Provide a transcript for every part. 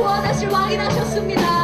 구원하실 왕이 나셨습니다.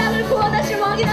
나를 구원하신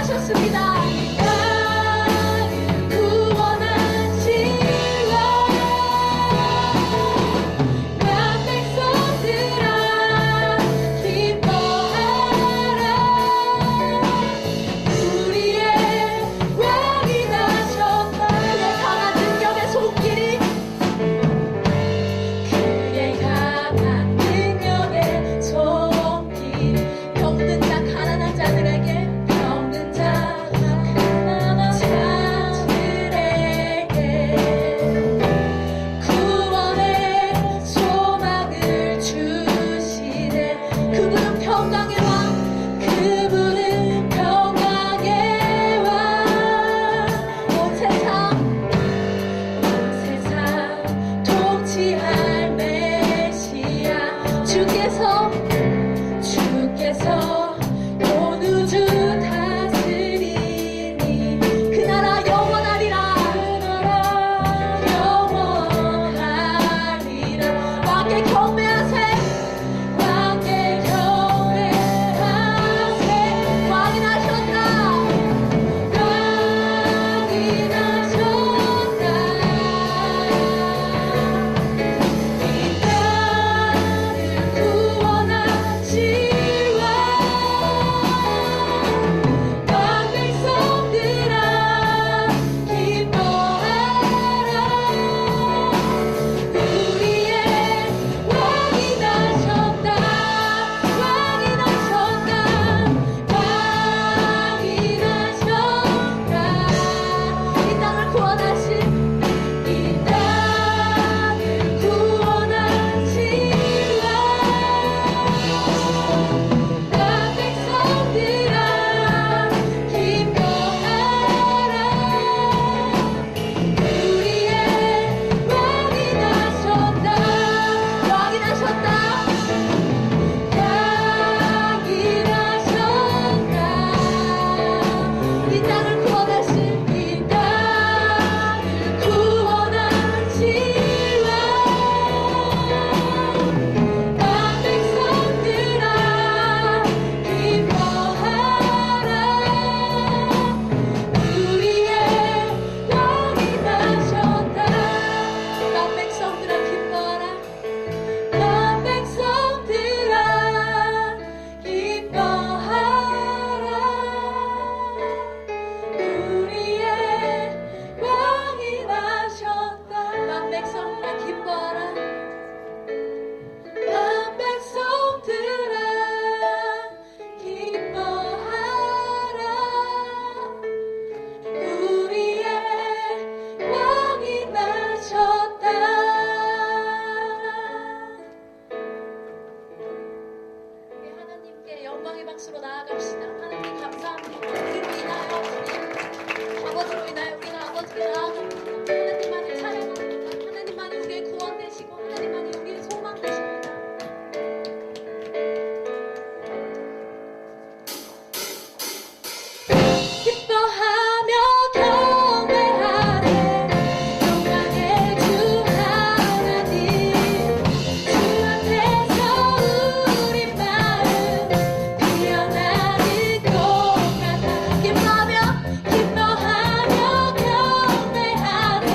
영광의 박수로 나아갑시다. 하나님 감사합니다. 우리로 인하여 주님 아버지로 인하여 우리가 아버지께 나아갑니다. 하나님만을 찬양합니다. 하나님만이 우리의 구원 되시고 하나님만이 우리의 소망 되십니다. 기뻐하며 경배하네 영광의 주 하나님 주 앞에서 우리 마음 피어나는 것 같아 기뻐하며 경배하네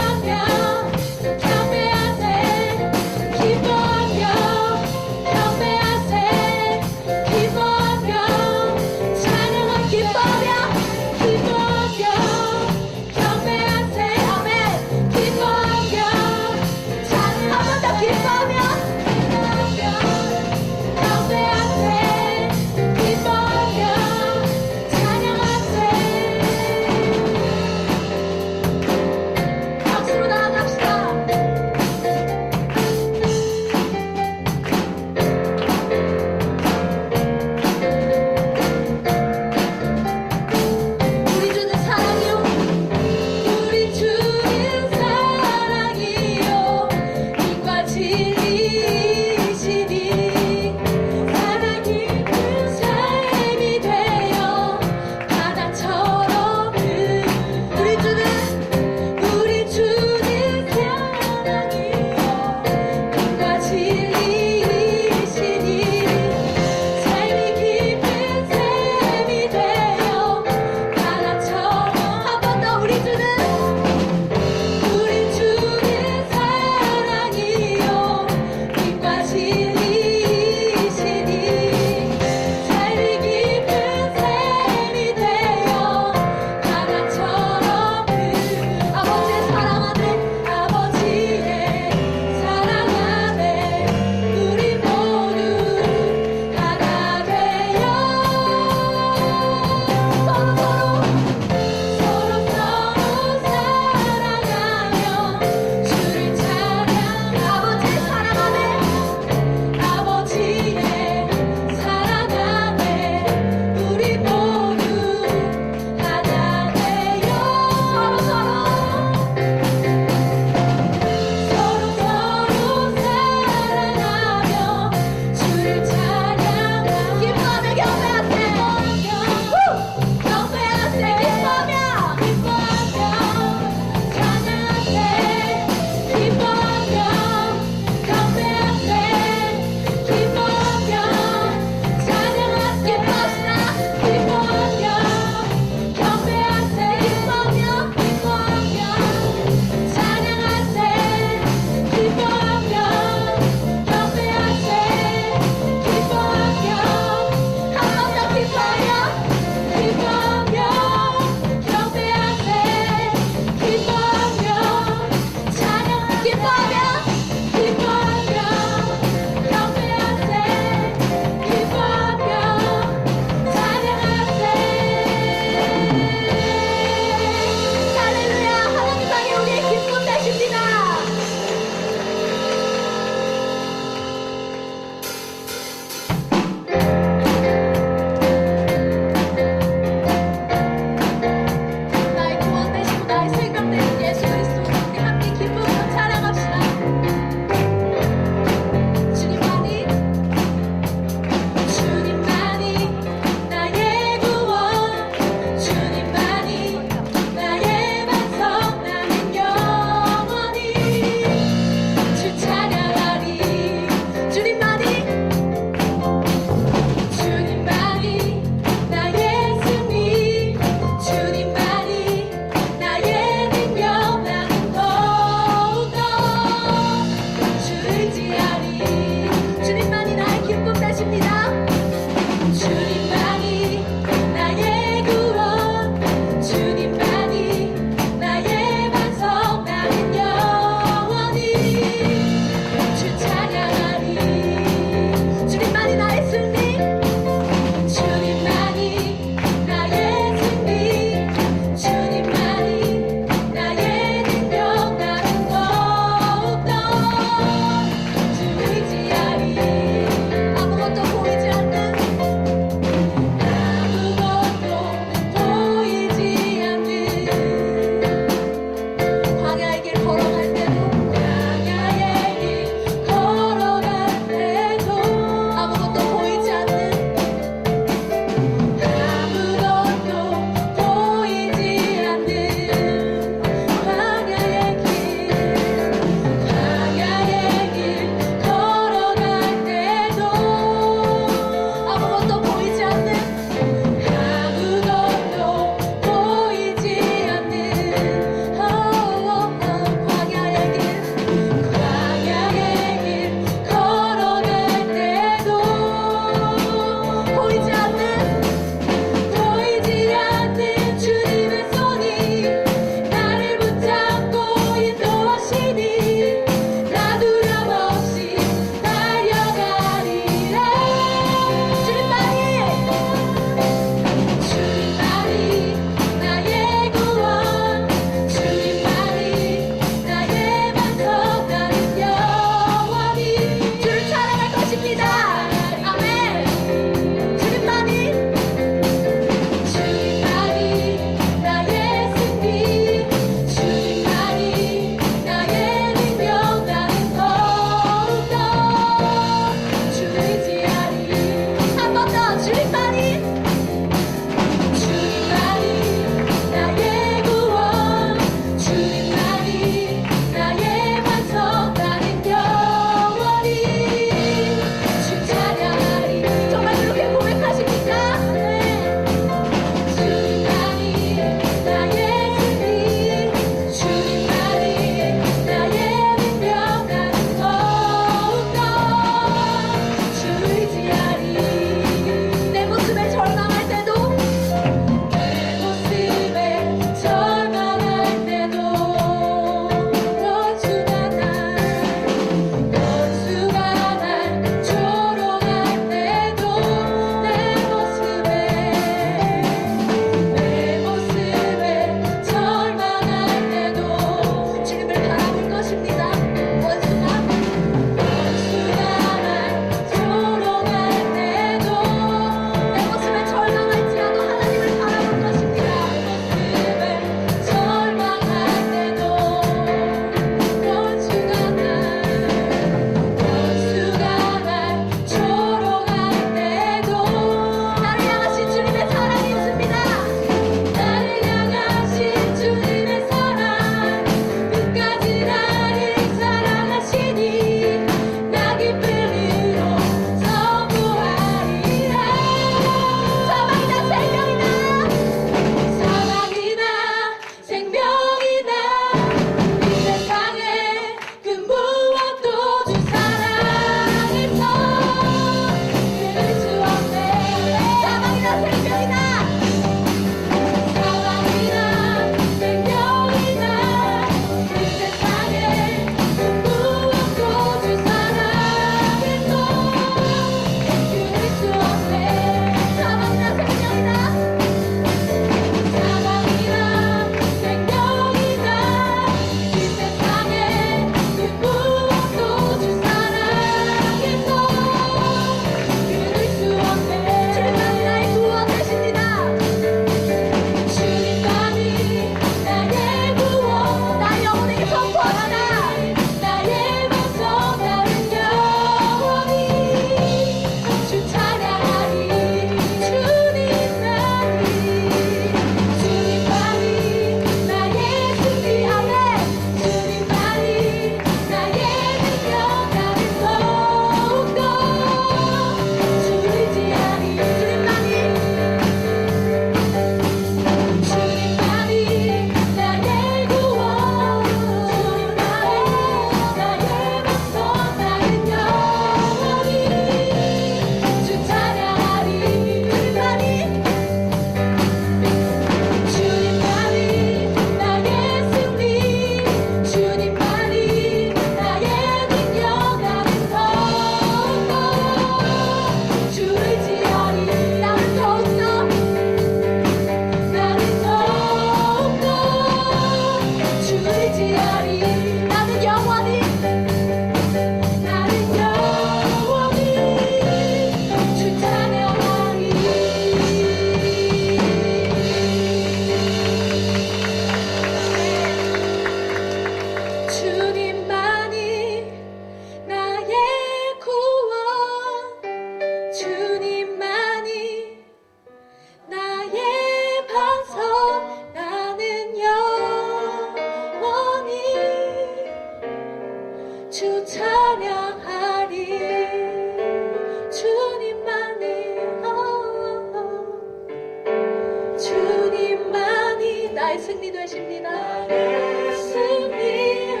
나의 승리 되십니다. 나의 승리요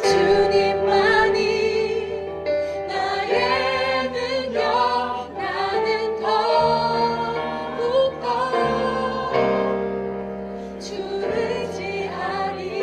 주님만이 나의 능력 나는 더욱더 주를 의지하리.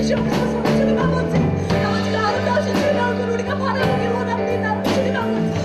주시옵소서. 주님 아버지가 아름다우신 주님의 얼굴 우리가 바라보길 원합니다. 주님 아버지.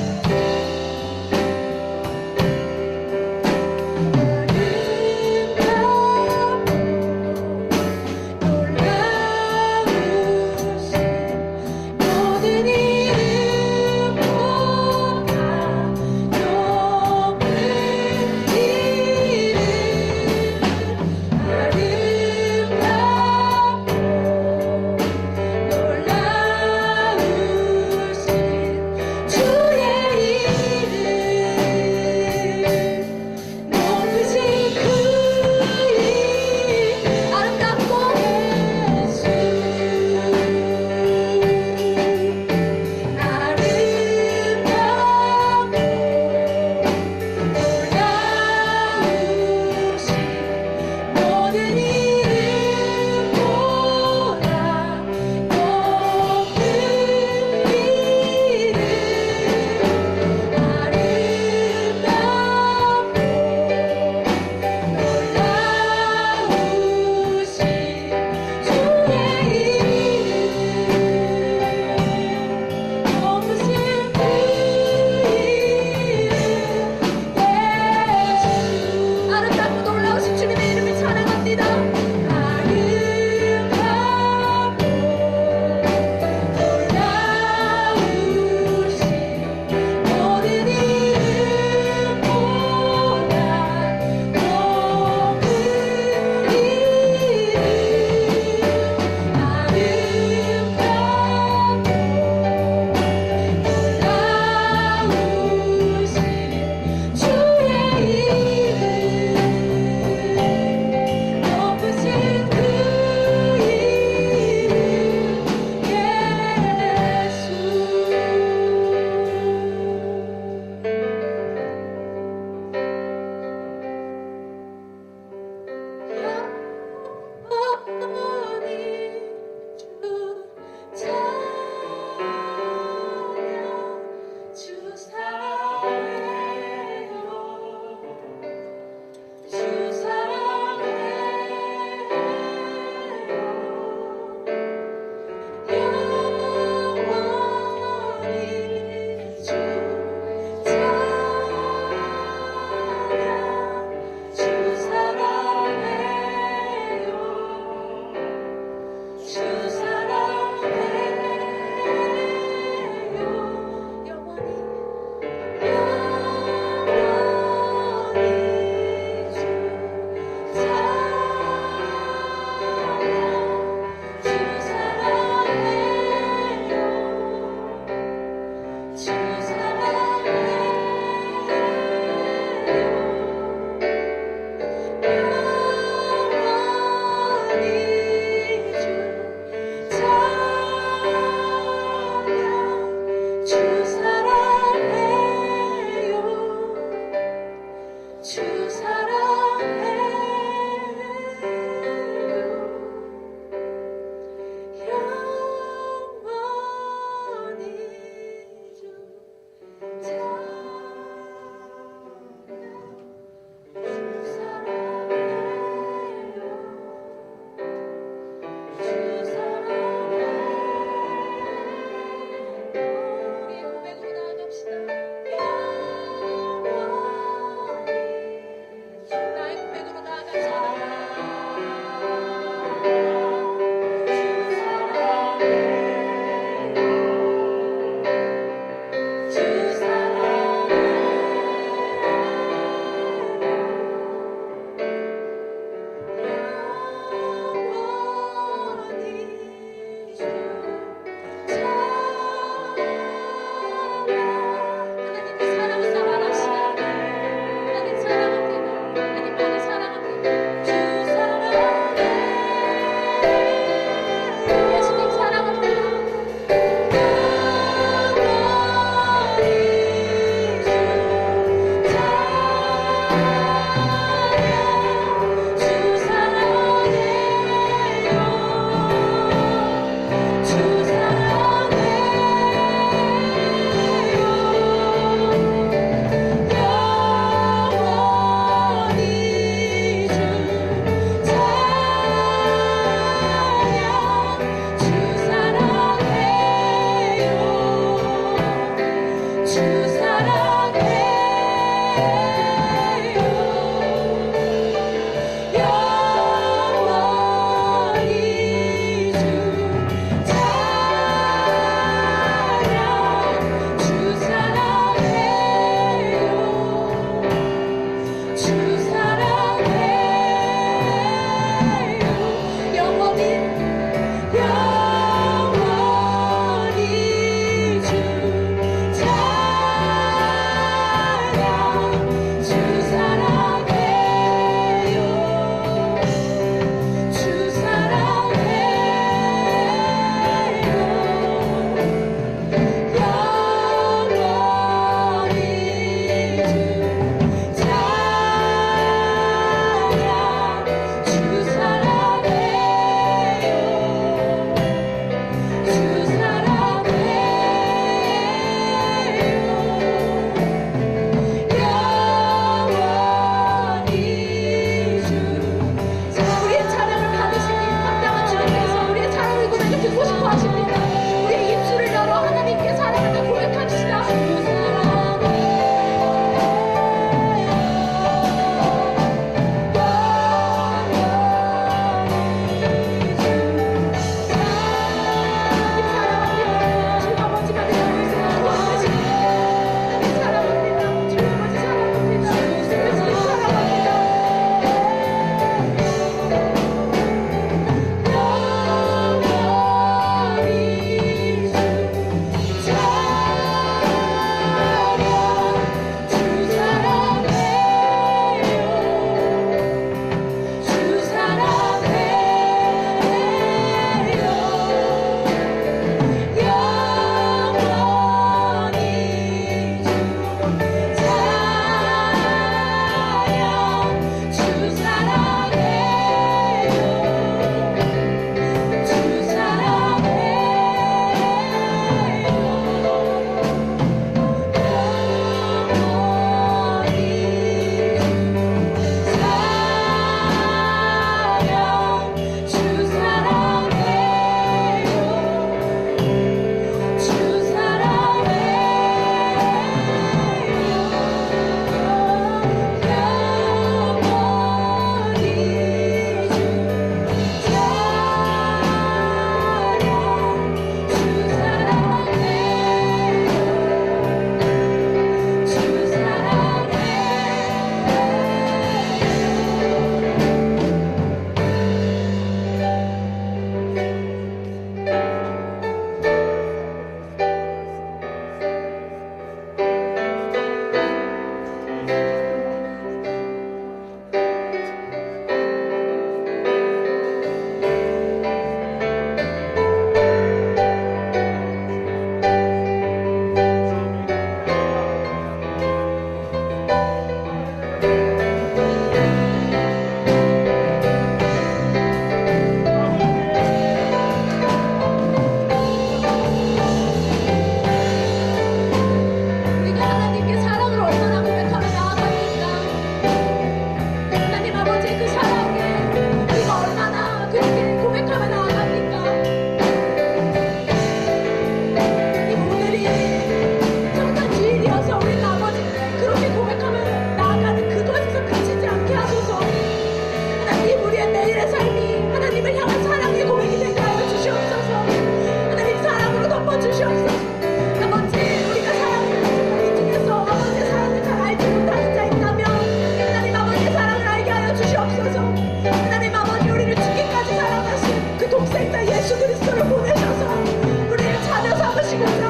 예수 그리스도를 보내셔서 우리를 자녀 삼으시고자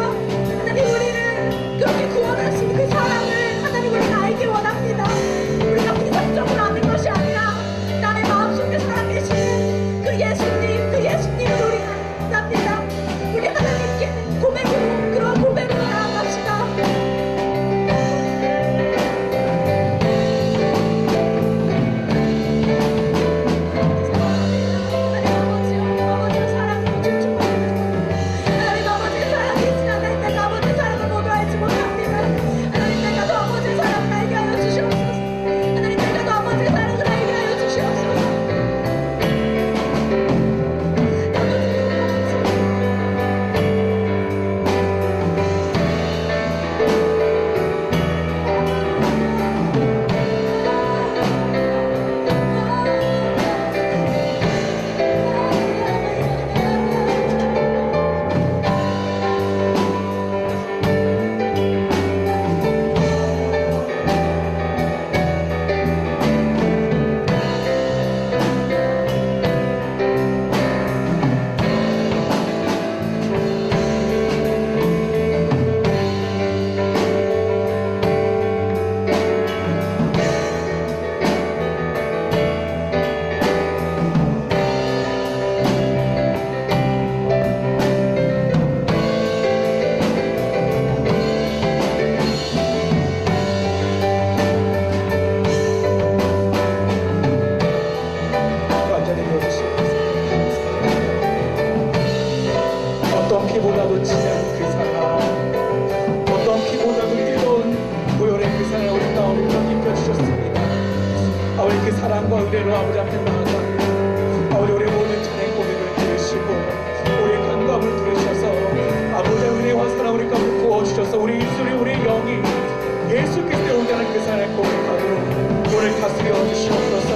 하나님 우리를 그렇게 구원하신 그 사랑을 하나님 우리가 알기 원합니다. 우리가 비상적으로 아는 것이 아니라 나의 마음속에 살아계시는 그 예수님을 우리가 압니다. 우리 하나님께 고백으로 그런 고백으로 나아갑시다. 어떤 피보다도 진한 그 사랑, 어떤 피보다도 뜨거운 보혈의 그 사랑을 우리 가운데 입혀주셨습니다. 아버지 그 사랑과 은혜로 아버지 앞에 나아가 아버지 우리의 모든 찬양 고백을 들으시고 우리의 간구함을 들으셔서 아버지의 은혜와 사랑 우리 가운데 부어주셔서 우리 입술이 우리의 영이 예수 그리스도의 온전한 그 사랑을 고백하도록 오늘 다스려 주시옵소서.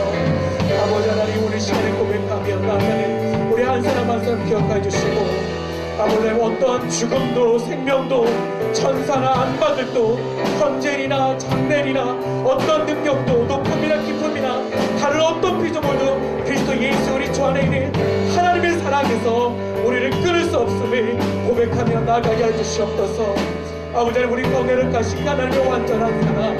아버지 하나님 우리 시간에 고백하며 나아가는 우리 한 사람 한 사람 기억해 주시고 아버지 어떠한 죽음도 생명도 천사나 안바들도 헌젤이나 장례이나 어떤 능력도 높음이나 기쁨이나 다른 어떤 피조물도 그리스도 예수 우리 주 안에 있는 하나님의 사랑에서 우리를 끊을 수 없음을 고백하며 나아가게 해주시옵소서. 아버지 우리 가운데를 가신 하나님의 완전한 사랑,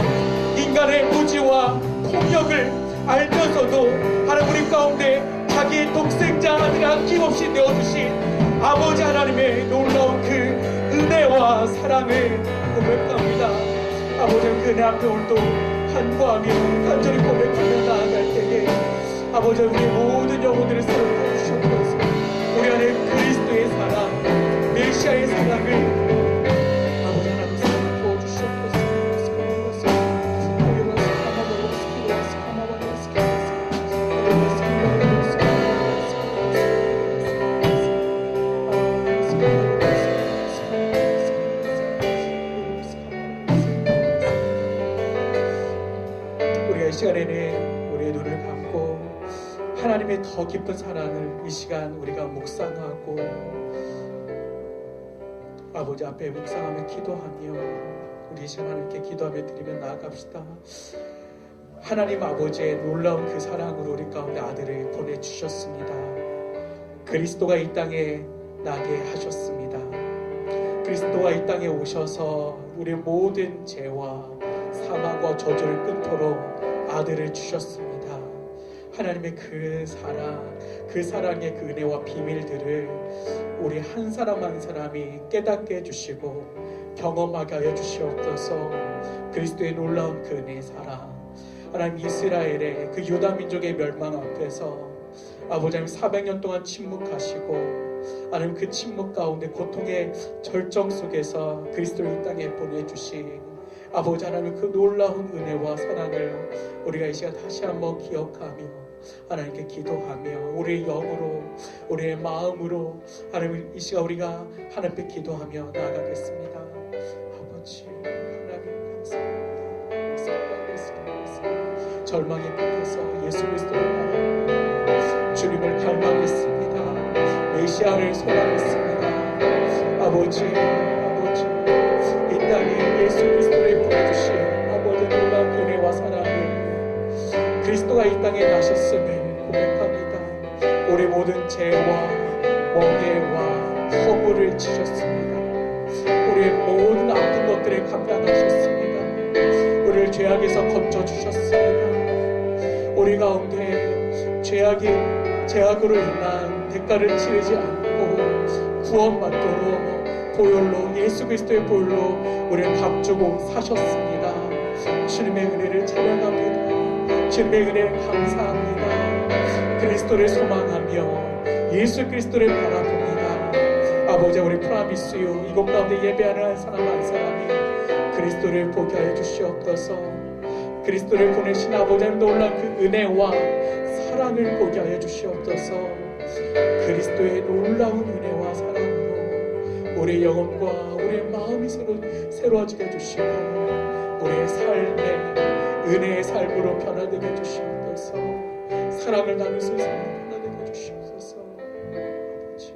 인간의 무지와 폭력을 알면서도 하나님 우리 가운데 자기의 독생자 아들을 아낌없이 내어주신 아버지 하나님의 놀라운 그 은혜와 사랑을 고백합니다. 아버지 그 은혜 앞에 오늘도 간구하며 간절히 고백하며 나아갈 때에 아버지 우리 모든 영혼들을 사랑해 주셨소서. 우리 안에 그리스도의 사랑, 메시아의 사랑을 아버지 하나님 사랑해 부어주셨소서. 이 시간에는 우리의 눈을 감고 하나님의 더 깊은 사랑을 이 시간 우리가 묵상하고 아버지 앞에 묵상하며 기도하며 우리 이 시간 하나님께 기도하며 드리며 나아갑시다. 하나님 아버지의 놀라운 그 사랑으로 우리 가운데 아들을 보내주셨습니다. 그리스도가 이 땅에 나게 하셨습니다. 그리스도가 이 땅에 오셔서 우리 모든 죄와 사망과 저주를 끊도록 아들을 주셨습니다. 하나님의 그 사랑, 그 사랑의 그 은혜와 비밀들을 우리 한 사람 한 사람이 깨닫게 해주시고 경험하게 하여 주시옵소서. 그리스도의 놀라운 그 은혜의 사랑, 하나님 이스라엘의 그 유다 민족의 멸망 앞에서 아버지 하나님 400년 동안 침묵하시고 하나님 그 침묵 가운데 고통의 절정 속에서 그리스도를 이 땅에 보내주신 아버지 하나님 그 놀라운 은혜와 사랑을 우리가 이 시간 다시 한번 기억하며 하나님께 기도하며 우리의 영으로 우리의 마음으로 하나님 이 시간 우리가 하나님께 기도하며 나아가겠습니다. 아버지 하나님 감사합니다. 절망의 끝에서 예수 그리스도를 바라 주님을 갈망했습니다. 메시아를 소망했습니다. 아버지 이 땅에 예수 그리스도를 보내주신 아버지 놀라운 은혜와 사랑을 그리스도가 이 땅에 나셨음을 고백합니다. 우리 모든 죄와 멍에와 허물을 치셨습니다. 우리의 모든 아픈 것들을 감당하셨습니다. 우리를 죄악에서 건져주셨습니다. 우리 가운데 죄악으로 인한 대가를 치르지 않고 구원받도록 보혈로, 예수 그리스도의 보혈로 우리를 값주고 사셨습니다. 주님의 은혜를 찬양합니다. 주님의 은혜를 감사합니다. 그리스도를 소망하며 예수 그리스도를 바라봅니다. 아버지, 우리 프라미스요 이곳 가운데 예배하는 한 사람이 그리스도를 보게 하여 주시옵소서. 그리스도를 보내신 아버지의 놀라운 그 은혜와 사랑을 보게 하여 주시옵소서. 그리스도의 놀라운 은혜와 사랑으로 우리의 영혼과 우리의 마음이 새로워지게 해주시고 우리의 삶에 은혜의 삶으로 변화되게 해주시옵소서. 사랑을 나눌 수 있는 변화되게 해주시옵소서. 아버지,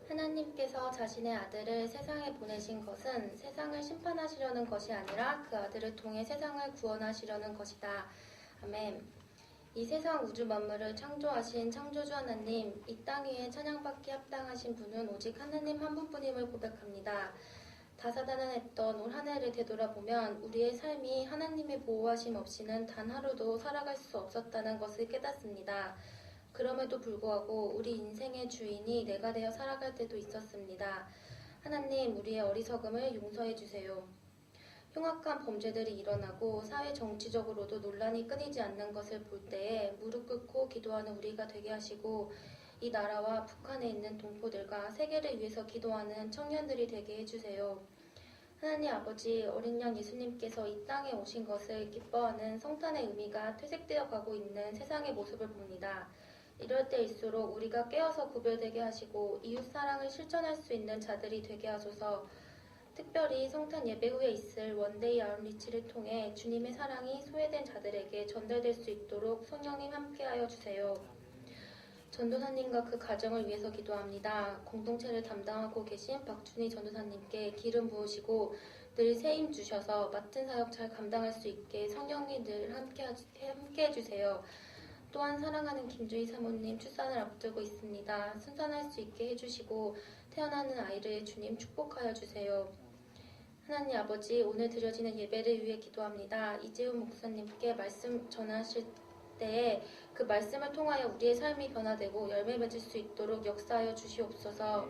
하나님께서 자신의 아들을 세상에 보내신 것은 세상을 심판하시려는 것이 아니라 그 아들을 통해 세상을 구원하시려는 것이다. 아멘. 이 세상 우주 만물을 창조하신 창조주 하나님, 이 땅 위에 찬양받기 합당하신 분은 오직 하나님 한 분뿐임을 고백합니다. 다사다난했던 올 한 해를 되돌아보면 우리의 삶이 하나님의 보호하심 없이는 단 하루도 살아갈 수 없었다는 것을 깨닫습니다. 그럼에도 불구하고 우리 인생의 주인이 내가 되어 살아갈 때도 있었습니다. 하나님, 우리의 어리석음을 용서해 주세요. 흉악한 범죄들이 일어나고 사회 정치적으로도 논란이 끊이지 않는 것을 볼 때에 무릎 꿇고 기도하는 우리가 되게 하시고 이 나라와 북한에 있는 동포들과 세계를 위해서 기도하는 청년들이 되게 해주세요. 하나님 아버지, 어린 양 예수님께서 이 땅에 오신 것을 기뻐하는 성탄의 의미가 퇴색되어 가고 있는 세상의 모습을 봅니다. 이럴 때일수록 우리가 깨어서 구별되게 하시고 이웃사랑을 실천할 수 있는 자들이 되게 하소서. 특별히 성탄 예배 후에 있을 원데이 아웃리치를 통해 주님의 사랑이 소외된 자들에게 전달될 수 있도록 성령님 함께하여 주세요. 전도사님과 그 가정을 위해서 기도합니다. 공동체를 담당하고 계신 박준희 전도사님께 기름 부으시고 늘 새 힘 주셔서 맡은 사역 잘 감당할 수 있게 성령님 늘 함께해 주세요. 또한 사랑하는 김주희 사모님 출산을 앞두고 있습니다. 순산할 수 있게 해주시고 태어나는 아이를 주님 축복하여 주세요. 하나님 아버지, 오늘 드려지는 예배를 위해 기도합니다. 이재훈 목사님께 말씀 전하실 때에 그 말씀을 통하여 우리의 삶이 변화되고 열매 맺을 수 있도록 역사하여 주시옵소서.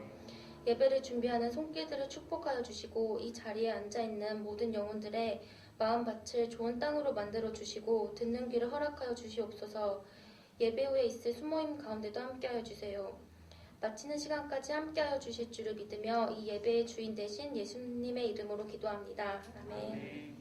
예배를 준비하는 손길들을 축복하여 주시고 이 자리에 앉아있는 모든 영혼들의 마음밭을 좋은 땅으로 만들어 주시고 듣는 귀를 허락하여 주시옵소서. 예배 후에 있을 수모임 가운데도 함께하여 주세요. 마치는 시간까지 함께하여 주실 줄을 믿으며 이 예배의 주인 되신 예수님의 이름으로 기도합니다. 아멘.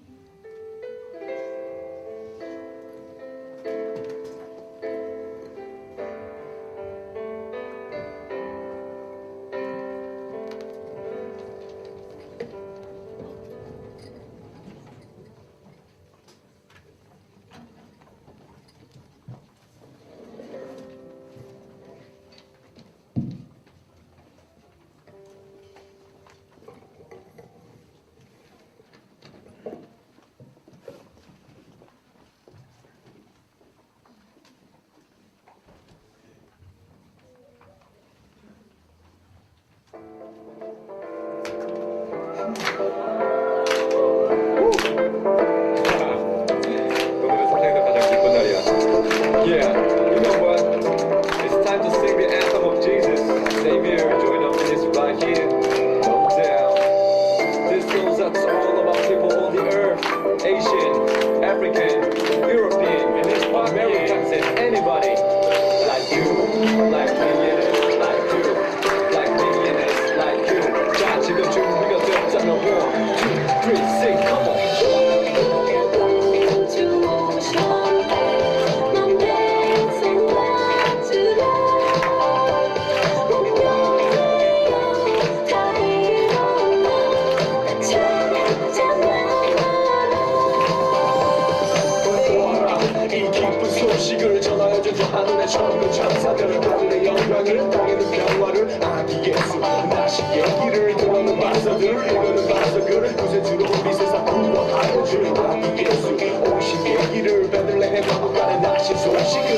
오늘은 세상에서 가장 기쁜 날이야. Yeah, you know what? It's time to sing the anthem of Jesus, Savior. Join up in this right here. Come down. This goes out to all of our people on the earth. Asian, African, European, and this Americans and anybody. Like you, like me, and like you, like me, and like you. 자, 지금 준비가 됐다면 1, 2, 3, sing, come on. 다 잃어놓은 천군 천사들은 하늘의 영광을 땅에는 평화를 아기 예수 나시게 길을 들어오는 박사들 이거는 박사들 구세 주로 우리 세상 구원하여 줄 아기 예수 오시게 길을 베들레헴 왕국간에 나신 소식을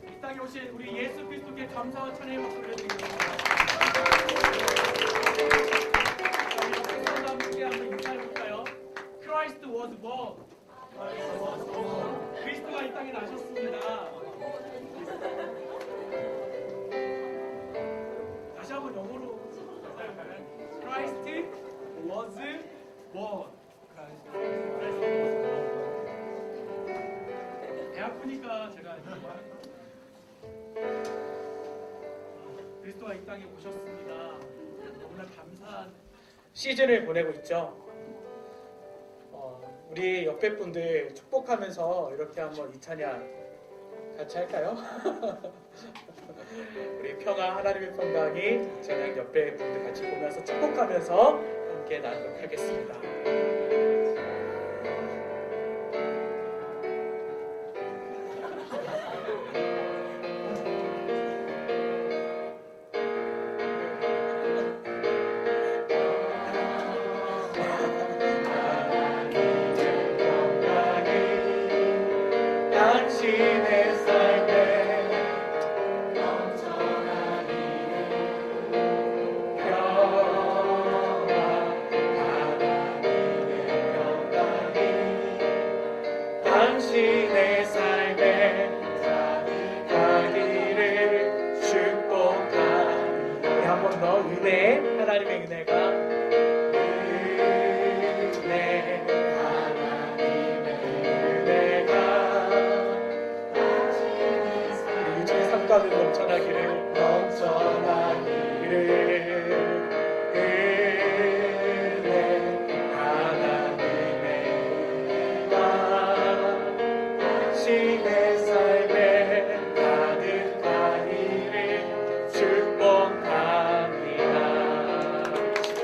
이 땅에 오신 우리 예수 그리스도께 감사와 찬양의 박수를 드리겠습니다. 우리 함께 한번 인사해볼까요? Christ was born. 그리스도가 이 땅에 나셨습니다. 다시 한번 영어로 Christ was born. 배 아프니까 제가 그리스도가 이 땅에 오셨습니다. 너무나 감사한 시즌을 보내고 있죠. 우리 옆에 분들 축복하면서 이렇게 한번 이 찬양 같이 할까요? 우리 평화 하나님의 평강이 찬양 옆에 분들 같이 보면서 축복하면서 함께 나누도록 하겠습니다. 당신의 삶에 넘쳐나니 평화 하나님의 평강이 당신의 삶에 가기를 축복하니 우리 한 번 더 은혜 하나님의 은혜가 넘쳐나기를 은혜 하나님의 당신의 삶에 가득하기를 축복합니다.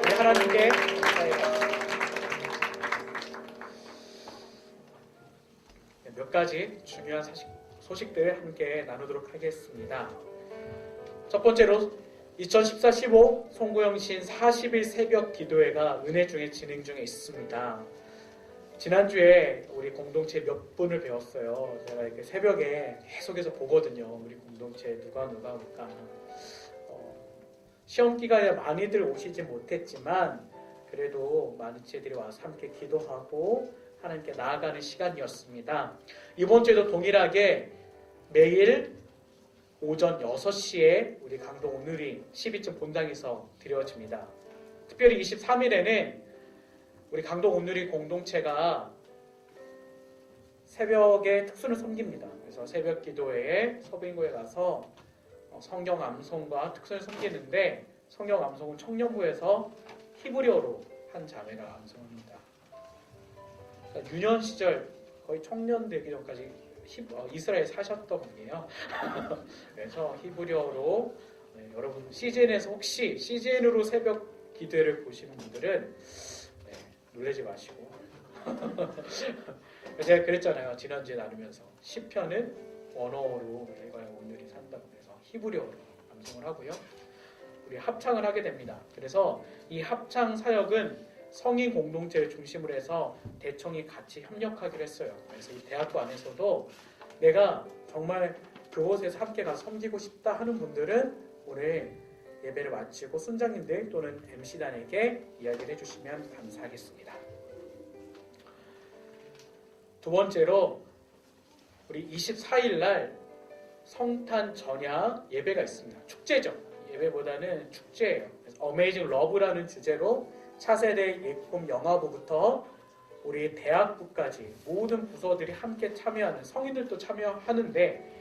네, 하나님께 몇 가지 중요한 소식들 함께 나누도록 하겠습니다. 첫 번째로 2014-15 송구영신 40일 새벽 기도회가 은혜 중에 진행 중에 있습니다. 지난주에 우리 공동체 몇 분을 배웠어요. 제가 이렇게 새벽에 계속해서 보거든요. 우리 공동체 누가 올까. 시험 기간에 많이들 오시지 못했지만 그래도 많은 지혜들이 와서 함께 기도하고 하나님께 나아가는 시간이었습니다. 이번 주에도 동일하게 매일 오전 6시에 우리 강동 오늘이 12점 본당에서 드려집니다. 특별히 23일에는 우리 강동 오늘이 공동체가 새벽에 특수를 섬깁니다. 그래서 새벽 기도회에 서부인고에 가서 성경 암송과 특수를 섬기는데 성경 암송은 청년부에서 히브리어로 한 자매가 암송합니다. 그러니까 유년 시절 거의 청년 되기 전까지 이스라엘 사셨던 분이에요. 그래서 히브리어로 여러분 CGN에서 혹시 CGN으로 새벽 기도회를 보시는 분들은 놀라지 마시고 제가 그랬잖아요. 지난주에 나누면서 시편은 원어로 읽어야 오늘이 산다고 해서 히브리어로 방송을 하고요. 우리 합창을 하게 됩니다. 그래서 이 합창 사역은 성인 공동체를 중심으로 해서 대청이 같이 협력하기로 했어요. 그래서 이 대학교 안에서도 내가 정말 그곳에서 함께 가서 섬기고 싶다 하는 분들은 오늘 예배를 마치고 순장님들 또는 MC단에게 이야기를 해주시면 감사하겠습니다. 두 번째로 우리 24일 날 성탄 전야 예배가 있습니다. 축제죠. 예배보다는 축제예요. 어메이징 러브라는 주제로 차세대 예꿈 영화부부터 우리 대학부까지 모든 부서들이 함께 참여하는, 성인들도 참여하는데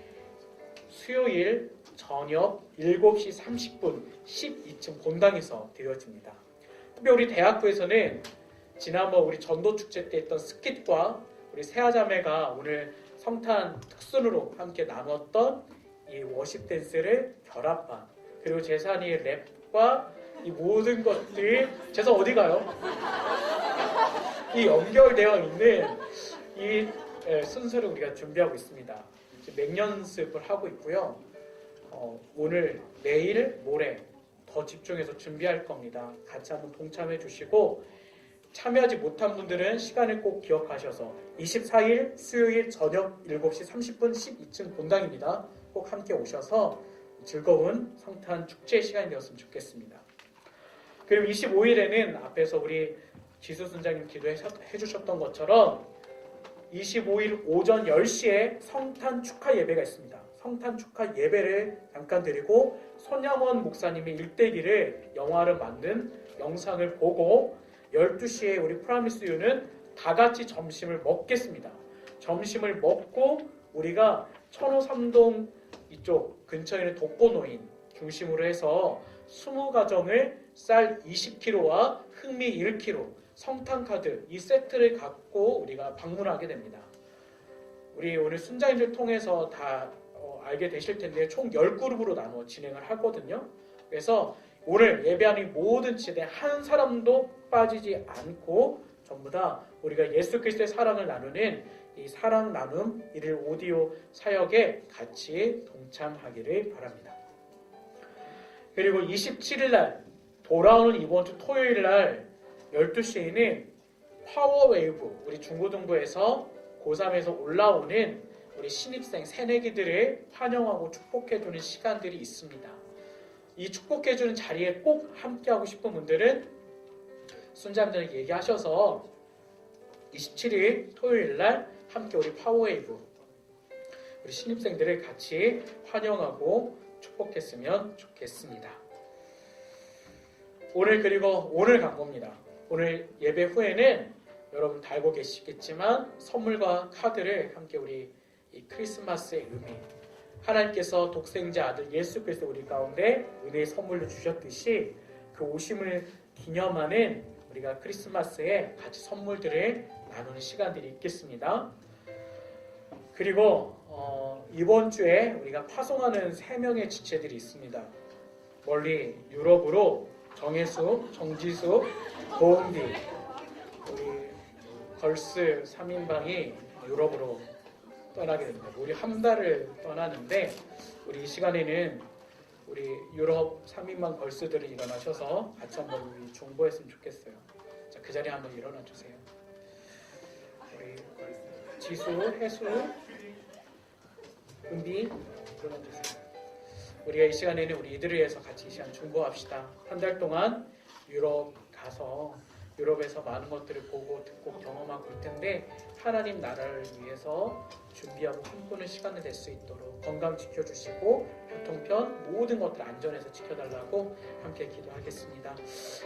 수요일 저녁 7시 30분 12층 본당에서 드려집니다. 특별히 우리 대학부에서는 지난번 우리 전도축제 때 했던 스킷과 우리 세아자매가 오늘 성탄 특순으로 함께 나눴던 이 워십 댄스를 결합한, 그리고 재산이 랩과 이 모든 것들이 재산 어디 가요? 이 연결되어 있는 이 순서를 우리가 준비하고 있습니다. 맹연습을 하고 있고요. 오늘, 내일, 모레 더 집중해서 준비할 겁니다. 같이 한번 동참해 주시고 참여하지 못한 분들은 시간을 꼭 기억하셔서 24일 수요일 저녁 7시 30분 12층 본당입니다. 꼭 함께 오셔서 즐거운 성탄 축제 시간이 되었으면 좋겠습니다. 그리고 25일에는 앞에서 우리 지수 순장님 기도해 주셨던 것처럼 25일 오전 10시에 성탄 축하 예배가 있습니다. 성탄 축하 예배를 잠깐 드리고 손양원 목사님의 일대기를 영화를 만든 영상을 보고 12시에 우리 프라미스 유는 다 같이 점심을 먹겠습니다. 점심을 먹고 우리가 천호 삼동 이쪽 근처에 있는 독거노인 중심으로 해서 20가정을 쌀 20kg와 흑미 1kg, 성탄카드 이 세트를 갖고 우리가 방문하게 됩니다. 우리 오늘 순자인들 통해서 다 알게 되실 텐데 총 10그룹으로 나누어 진행을 하거든요. 그래서 오늘 예배하는 모든 지대 한 사람도 빠지지 않고 전부 다 우리가 예수 그리스도의 사랑을 나누는 이 사랑 나눔 일일 오디오 사역에 같이 동참하기를 바랍니다. 그리고 27일 날 돌아오는 이번 주 토요일 날 12시에는 파워웨이브 우리 중고등부에서 고3에서 올라오는 우리 신입생 새내기들을 환영하고 축복해주는 시간들이 있습니다. 이 축복해주는 자리에 꼭 함께하고 싶은 분들은 순자님들에게 얘기하셔서 27일 토요일 날 함께 우리 파워웨이브 우리 신입생들을 같이 환영하고 축복했으면 좋겠습니다. 그리고 오늘 광고입니다. 오늘 예배 후에는 여러분 다 알고 계시겠지만 선물과 카드를 함께 우리 이 크리스마스의 의미, 하나님께서 독생자 아들 예수 그리스도 우리 가운데 은혜의 선물로 주셨듯이 그 오심을 기념하는 우리가 크리스마스에 같이 선물들을 나누는 시간들이 있겠습니다. 그리고 이번 주에 우리가 파송하는 3명의 지체들이 있습니다. 멀리 유럽으로 정혜수, 정지수, 고은비 우리 걸스 3인방이 유럽으로 떠나게 됩니다. 우리 한 달을 떠나는데 우리 이 시간에는 우리 유럽 3인방 걸스들이 일어나셔서 같이 한번 우리 중보했으면 좋겠어요. 자, 그 자리에 한번 일어나 주세요. 우리 지수, 혜수, 은비 일어나 주세요. 우리가 이 시간에는 우리 이들을 위해서 같이 이 시간 중보합시다. 한 달 동안 유럽 가서 유럽에서 많은 것들을 보고 듣고 경험하고 올 텐데 하나님 나라를 위해서 준비하고 꿈꾸는 시간이 될 수 있도록 건강 지켜주시고 교통편 모든 것들 안전해서 지켜달라고 함께 기도하겠습니다.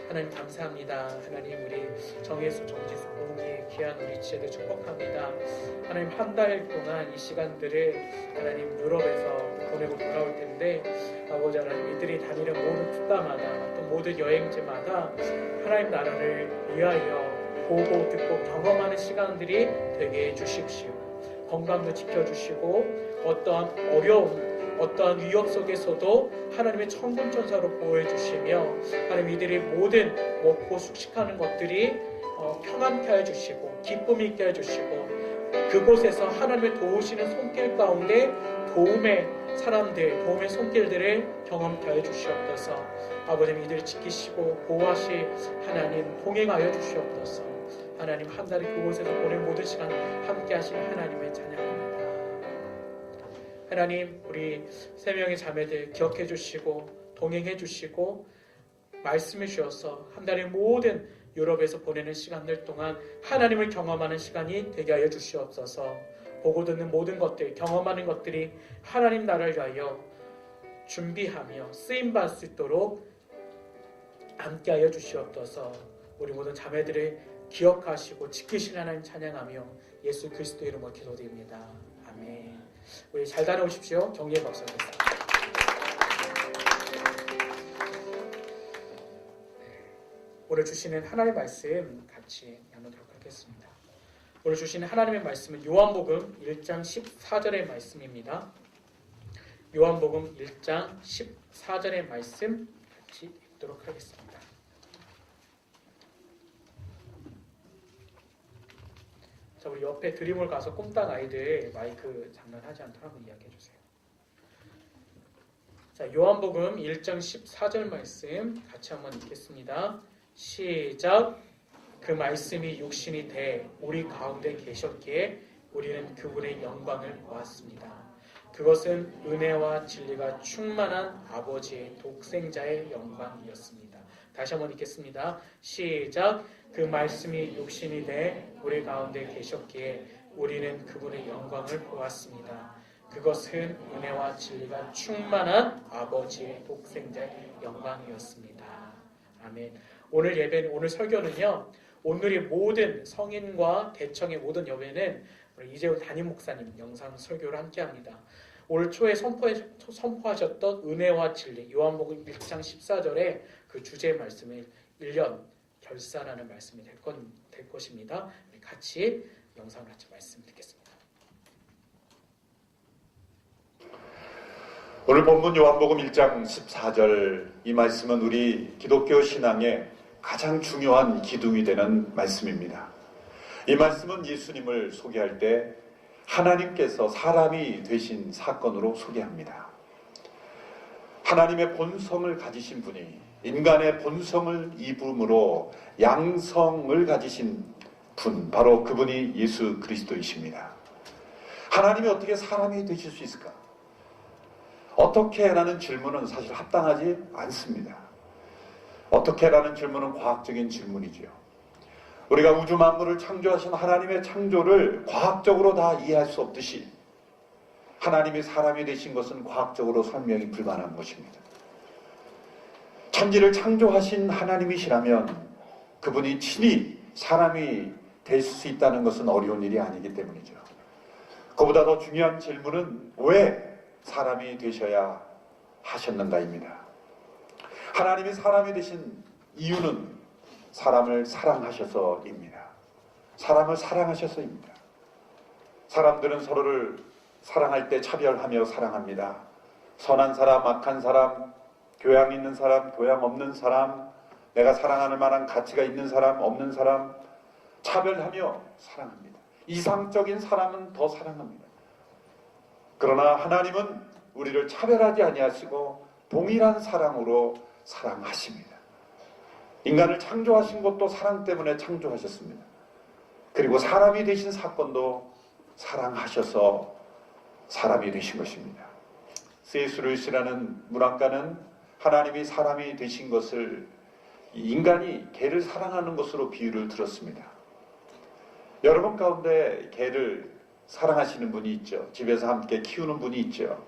하나님 감사합니다. 하나님 우리 정예수, 정지수, 공기 귀한 우리 지혜들 축복합니다. 하나님 한 달 동안 이 시간들을 하나님 유럽에서 보내고 돌아올 텐데 아버지 하나님 이들이 다니는 모든 국가마다 또 모든 여행지마다 하나님 나라를 위하여 보고 듣고 경험하는 시간들이 되게 해주십시오. 건강도 지켜주시고 어떠한 어려움 어떠한 위협 속에서도 하나님의 천군 천사로 보호해 주시며 하나님 이들의 모든 먹고 숙식하는 것들이 평안케 해주시고 기쁨 있게 해주시고 그곳에서 하나님의 도우시는 손길 가운데 도움의 사람들, 도움의 손길들을 경험케 해주시옵소서. 아버님 이들을 지키시고 보호하시 하나님 동행하여 주시옵소서. 하나님 한 달에 그곳에서 보낸 모든 시간 함께 하시는 하나님의 찬양합니다. 하나님 우리 세 명의 자매들 기억해 주시고 동행해 주시고 말씀해 주셔서 한 달의 모든 유럽에서 보내는 시간들 동안 하나님을 경험하는 시간이 되게 하여 주시옵소서. 보고 듣는 모든 것들, 경험하는 것들이 하나님 나라를 위하여 준비하며 쓰임받을 수 있도록 함께하여 주시옵소서. 우리 모든 자매들을 기억하시고 지키시는 하나님 찬양하며 예수 그리스도 이름으로 기도드립니다. 아멘. 우리 잘 다녀오십시오. 격려의 박수 드립니다. 오늘 주시는 하나님의 말씀 같이 나누도록 하겠습니다. 오늘 주시는 하나님의 말씀은 요한복음 1장 14절의 말씀입니다. 요한복음 1장 14절의 말씀 같이 읽도록 하겠습니다. 자, 우리 옆에 드림을 가서 꼼딱 아이들 마이크 장난하지 않도록 한번 이야기해 주세요. 자, 요한복음 1장 14절 말씀 같이 한번 읽겠습니다. 시작. 그 말씀이 육신이 돼 우리 가운데 계셨기에 우리는 그분의 영광을 보았습니다. 그것은 은혜와 진리가 충만한 아버지의 독생자의 영광이었습니다. 다시 한번 읽겠습니다. 시작. 그 말씀이 육신이 돼 우리 가운데 계셨기에 우리는 그분의 영광을 보았습니다. 그것은 은혜와 진리가 충만한 아버지의 독생자의 영광이었습니다. 아멘. 오늘 예배는, 오늘 설교는요, 오늘의 모든 성인과 대청의 모든 예배는 우리 이재훈 담임 목사님 영상 설교를 함께합니다. 올 초에 선포하셨던 은혜와 진리, 요한복음 1장 14절에 그 주제의 말씀을 1년 결산하는 말씀이 될 것입니다. 우리 같이 영상을 같이 말씀 듣겠습니다. 오늘 본문 요한복음 1장 14절, 이 말씀은 우리 기독교 신앙의 가장 중요한 기둥이 되는 말씀입니다. 이 말씀은 예수님을 소개할 때 하나님께서 사람이 되신 사건으로 소개합니다. 하나님의 본성을 가지신 분이 인간의 본성을 입음으로 양성을 가지신 분, 바로 그분이 예수 그리스도이십니다. 하나님이 어떻게 사람이 되실 수 있을까? 어떻게? 라는 질문은 사실 합당하지 않습니다. 어떻게? 라는 질문은 과학적인 질문이죠. 우리가 우주 만물을 창조하신 하나님의 창조를 과학적으로 다 이해할 수 없듯이 하나님이 사람이 되신 것은 과학적으로 설명이 불가능한 것입니다. 천지를 창조하신 하나님이시라면 그분이 친히 사람이 될 수 있다는 것은 어려운 일이 아니기 때문이죠. 그보다 더 중요한 질문은 왜 사람이 되셔야 하셨는가입니다. 하나님이 사람이 되신 이유는 사람을 사랑하셔서입니다. 사람을 사랑하셔서입니다. 사람들은 서로를 사랑할 때 차별하며 사랑합니다. 선한 사람, 악한 사람, 교양 있는 사람, 교양 없는 사람, 내가 사랑하는 만한 가치가 있는 사람, 없는 사람, 차별하며 사랑합니다. 이상적인 사람은 더 사랑합니다. 그러나 하나님은 우리를 차별하지 아니하시고 동일한 사랑으로 사랑하십니다. 인간을 창조하신 것도 사랑 때문에 창조하셨습니다. 그리고 사람이 되신 사건도 사랑하셔서 사람이 되신 것입니다. C.S. 루이스라는 문학가는 하나님이 사람이 되신 것을 인간이 개를 사랑하는 것으로 비유를 들었습니다. 여러분 가운데 개를 사랑하시는 분이 있죠. 집에서 함께 키우는 분이 있죠.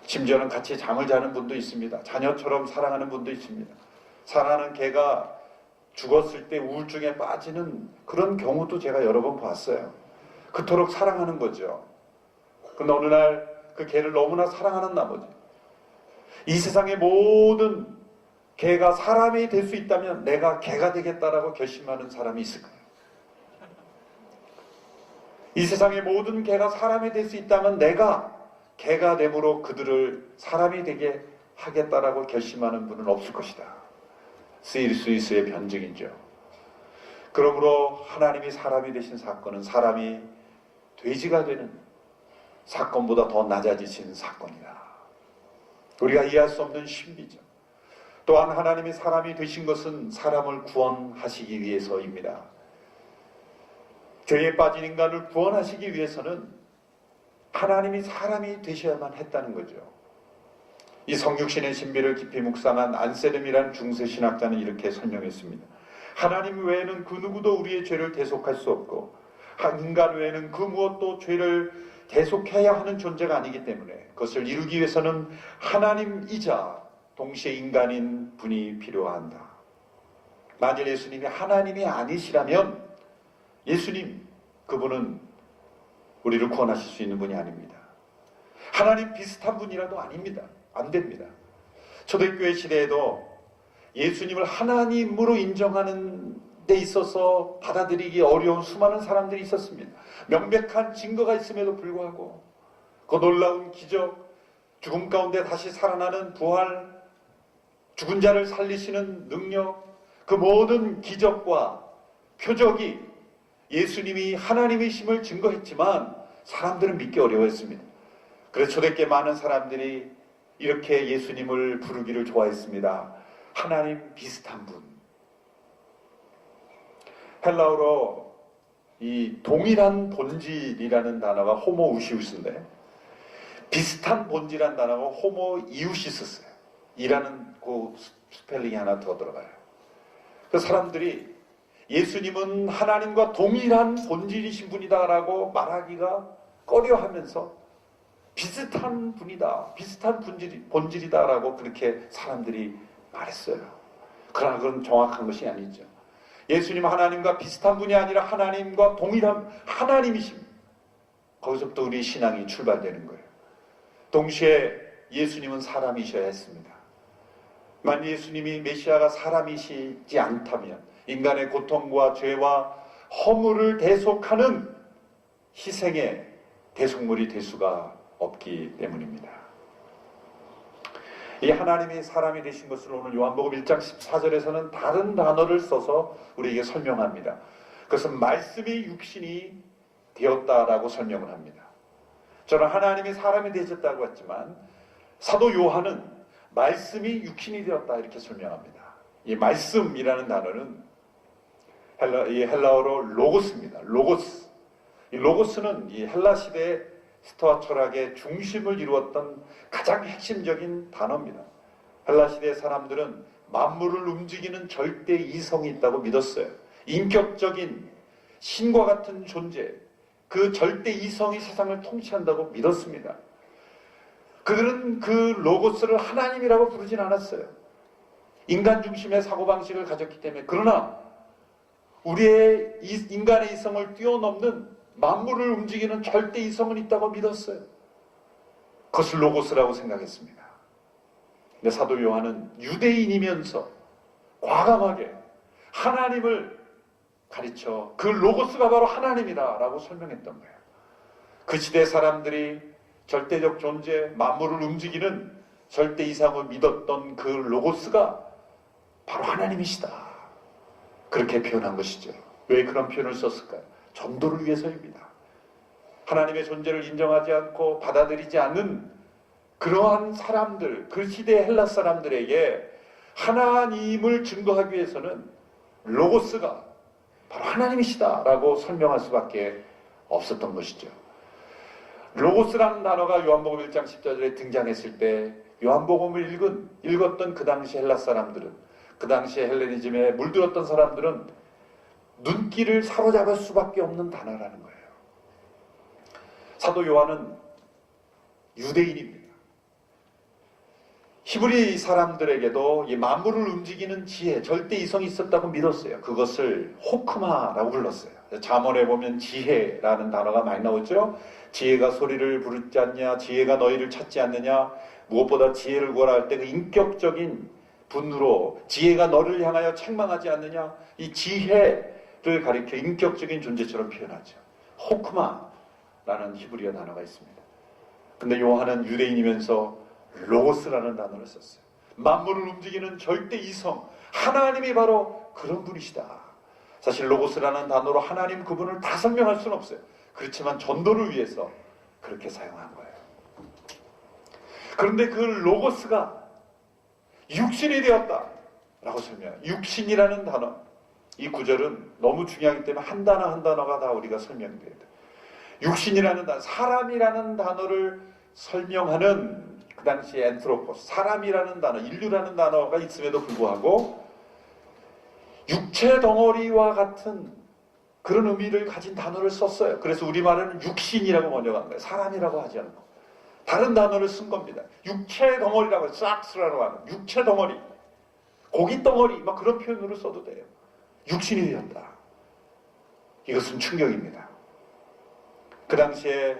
심지어는 같이 잠을 자는 분도 있습니다. 자녀처럼 사랑하는 분도 있습니다. 사랑하는 개가 죽었을 때 우울증에 빠지는 그런 경우도 제가 여러 번 봤어요. 그토록 사랑하는 거죠. 그런데 어느 날 그 개를 너무나 사랑하는 나머지 이 세상의 모든 개가 사람이 될 수 있다면 내가 개가 되겠다라고 결심하는 사람이 있을 거예요. 이 세상의 모든 개가 사람이 될 수 있다면 내가 개가 됨으로 그들을 사람이 되게 하겠다라고 결심하는 분은 없을 것이다. 스위스의 변증이죠. 그러므로 하나님이 사람이 되신 사건은 사람이 돼지가 되는 사건보다 더 낮아지신 사건이다. 우리가 이해할 수 없는 신비죠. 또한 하나님이 사람이 되신 것은 사람을 구원하시기 위해서입니다. 죄에 빠진 인간을 구원하시기 위해서는 하나님이 사람이 되셔야만 했다는 거죠. 이 성육신의 신비를 깊이 묵상한 안세름이라는 중세신학자는 이렇게 설명했습니다. 하나님 외에는 그 누구도 우리의 죄를 대속할 수 없고 인간 외에는 그 무엇도 죄를 대속해야 하는 존재가 아니기 때문에 그것을 이루기 위해서는 하나님이자 동시에 인간인 분이 필요한다. 만일 예수님이 하나님이 아니시라면 예수님, 그분은 우리를 구원하실 수 있는 분이 아닙니다. 하나님 비슷한 분이라도 아닙니다. 안 됩니다. 초대교회 시대에도 예수님을 하나님으로 인정하는 데 있어서 받아들이기 어려운 수많은 사람들이 있었습니다. 명백한 증거가 있음에도 불구하고 그 놀라운 기적, 죽음 가운데 다시 살아나는 부활, 죽은 자를 살리시는 능력, 그 모든 기적과 표적이 예수님이 하나님이심을 증거했지만 사람들은 믿기 어려워했습니다. 그래서 초대교회 많은 사람들이 이렇게 예수님을 부르기를 좋아했습니다. 하나님 비슷한 분. 헬라어로 이 동일한 본질이라는 단어가 호모우시우스인데 비슷한 본질이라는 단어가 호모이우시스예요. 이라는 그 스펠링이 하나 더 들어가요. 그 사람들이 예수님은 하나님과 동일한 본질이신 분이다라고 말하기가 꺼려하면서 비슷한 분이다, 비슷한 본질이다라고 그렇게 사람들이 말했어요. 그러나 그건 정확한 것이 아니죠. 예수님은 하나님과 비슷한 분이 아니라 하나님과 동일한 하나님이심. 거기서부터 우리 신앙이 출발되는 거예요. 동시에 예수님은 사람이셔야 했습니다. 만약 예수님이 메시아가 사람이시지 않다면 인간의 고통과 죄와 허물을 대속하는 희생의 대속물이 될 수가 없기 때문입니다. 이 하나님이 사람이 되신 것을 오늘 요한복음 1장 14절에서는 다른 단어를 써서 우리에게 설명합니다. 그것은 말씀이 육신이 되었다라고 설명을 합니다. 저는 하나님이 사람이 되셨다고 했지만 사도 요한은 말씀이 육신이 되었다 이렇게 설명합니다. 이 말씀이라는 단어는 헬라어로 로고스입니다. 로고스. 이 로고스는 이 헬라 시대의 스토아 철학의 중심을 이루었던 가장 핵심적인 단어입니다. 헬라 시대의 사람들은 만물을 움직이는 절대 이성이 있다고 믿었어요. 인격적인 신과 같은 존재, 그 절대 이성이 세상을 통치한다고 믿었습니다. 그들은 그 로고스를 하나님이라고 부르진 않았어요. 인간 중심의 사고방식을 가졌기 때문에. 그러나 우리의 인간의 이성을 뛰어넘는 만물을 움직이는 절대 이성은 있다고 믿었어요. 그것을 로고스라고 생각했습니다. 근데 사도 요한은 유대인이면서 과감하게 하나님을 가르쳐 그 로고스가 바로 하나님이다라고 설명했던 거예요. 그 시대 사람들이 절대적 존재, 만물을 움직이는 절대 이상을 믿었던 그 로고스가 바로 하나님이시다. 그렇게 표현한 것이죠. 왜 그런 표현을 썼을까요? 전도를 위해서입니다. 하나님의 존재를 인정하지 않고 받아들이지 않는 그러한 사람들, 그 시대의 헬라 사람들에게 하나님을 증거하기 위해서는 로고스가 바로 하나님이시다라고 설명할 수밖에 없었던 것이죠. 로고스라는 단어가 요한복음 1장 10절에 등장했을 때 요한복음을 읽었던 그 당시 헬라 사람들은, 그 당시 헬레니즘에 물들었던 사람들은 눈길을 사로잡을 수밖에 없는 단어라는 거예요. 사도 요한은 유대인입니다. 히브리 사람들에게도 이 만물을 움직이는 지혜, 절대 이성이 있었다고 믿었어요. 그것을 호크마라고 불렀어요. 잠언에 보면 지혜라는 단어가 많이 나오죠. 지혜가 소리를 부르지 않냐, 지혜가 너희를 찾지 않느냐, 무엇보다 지혜를 구하라 할 때 그 인격적인 분으로 지혜가 너를 향하여 책망하지 않느냐, 이 지혜를 가리켜 인격적인 존재처럼 표현하죠. 호크마라는 히브리어 단어가 있습니다. 근데 요한은 유대인이면서 로고스라는 단어를 썼어요. 만물을 움직이는 절대 이성, 하나님이 바로 그런 분이시다. 사실 로고스라는 단어로 하나님 그분을 다 설명할 수는 없어요. 그렇지만 전도를 위해서 그렇게 사용한 거예요. 그런데 그 로고스가 육신이 되었다라고 설명해요. 육신이라는 단어, 이 구절은 너무 중요하기 때문에 한 단어 한 단어가 다 우리가 설명돼야 돼요. 육신이라는 단어, 사람이라는 단어를 설명하는 그 당시 엔트로포스, 사람이라는 단어, 인류라는 단어가 있음에도 불구하고 육체 덩어리와 같은 그런 의미를 가진 단어를 썼어요. 그래서 우리말은 육신이라고 번역한 거예요. 사람이라고 하지 않고 다른 단어를 쓴 겁니다. 육체 덩어리라고 해요. 싹스라고 하는 육체 덩어리, 고기 덩어리 막 그런 표현으로 써도 돼요. 육신이 되었다. 이것은 충격입니다. 그 당시에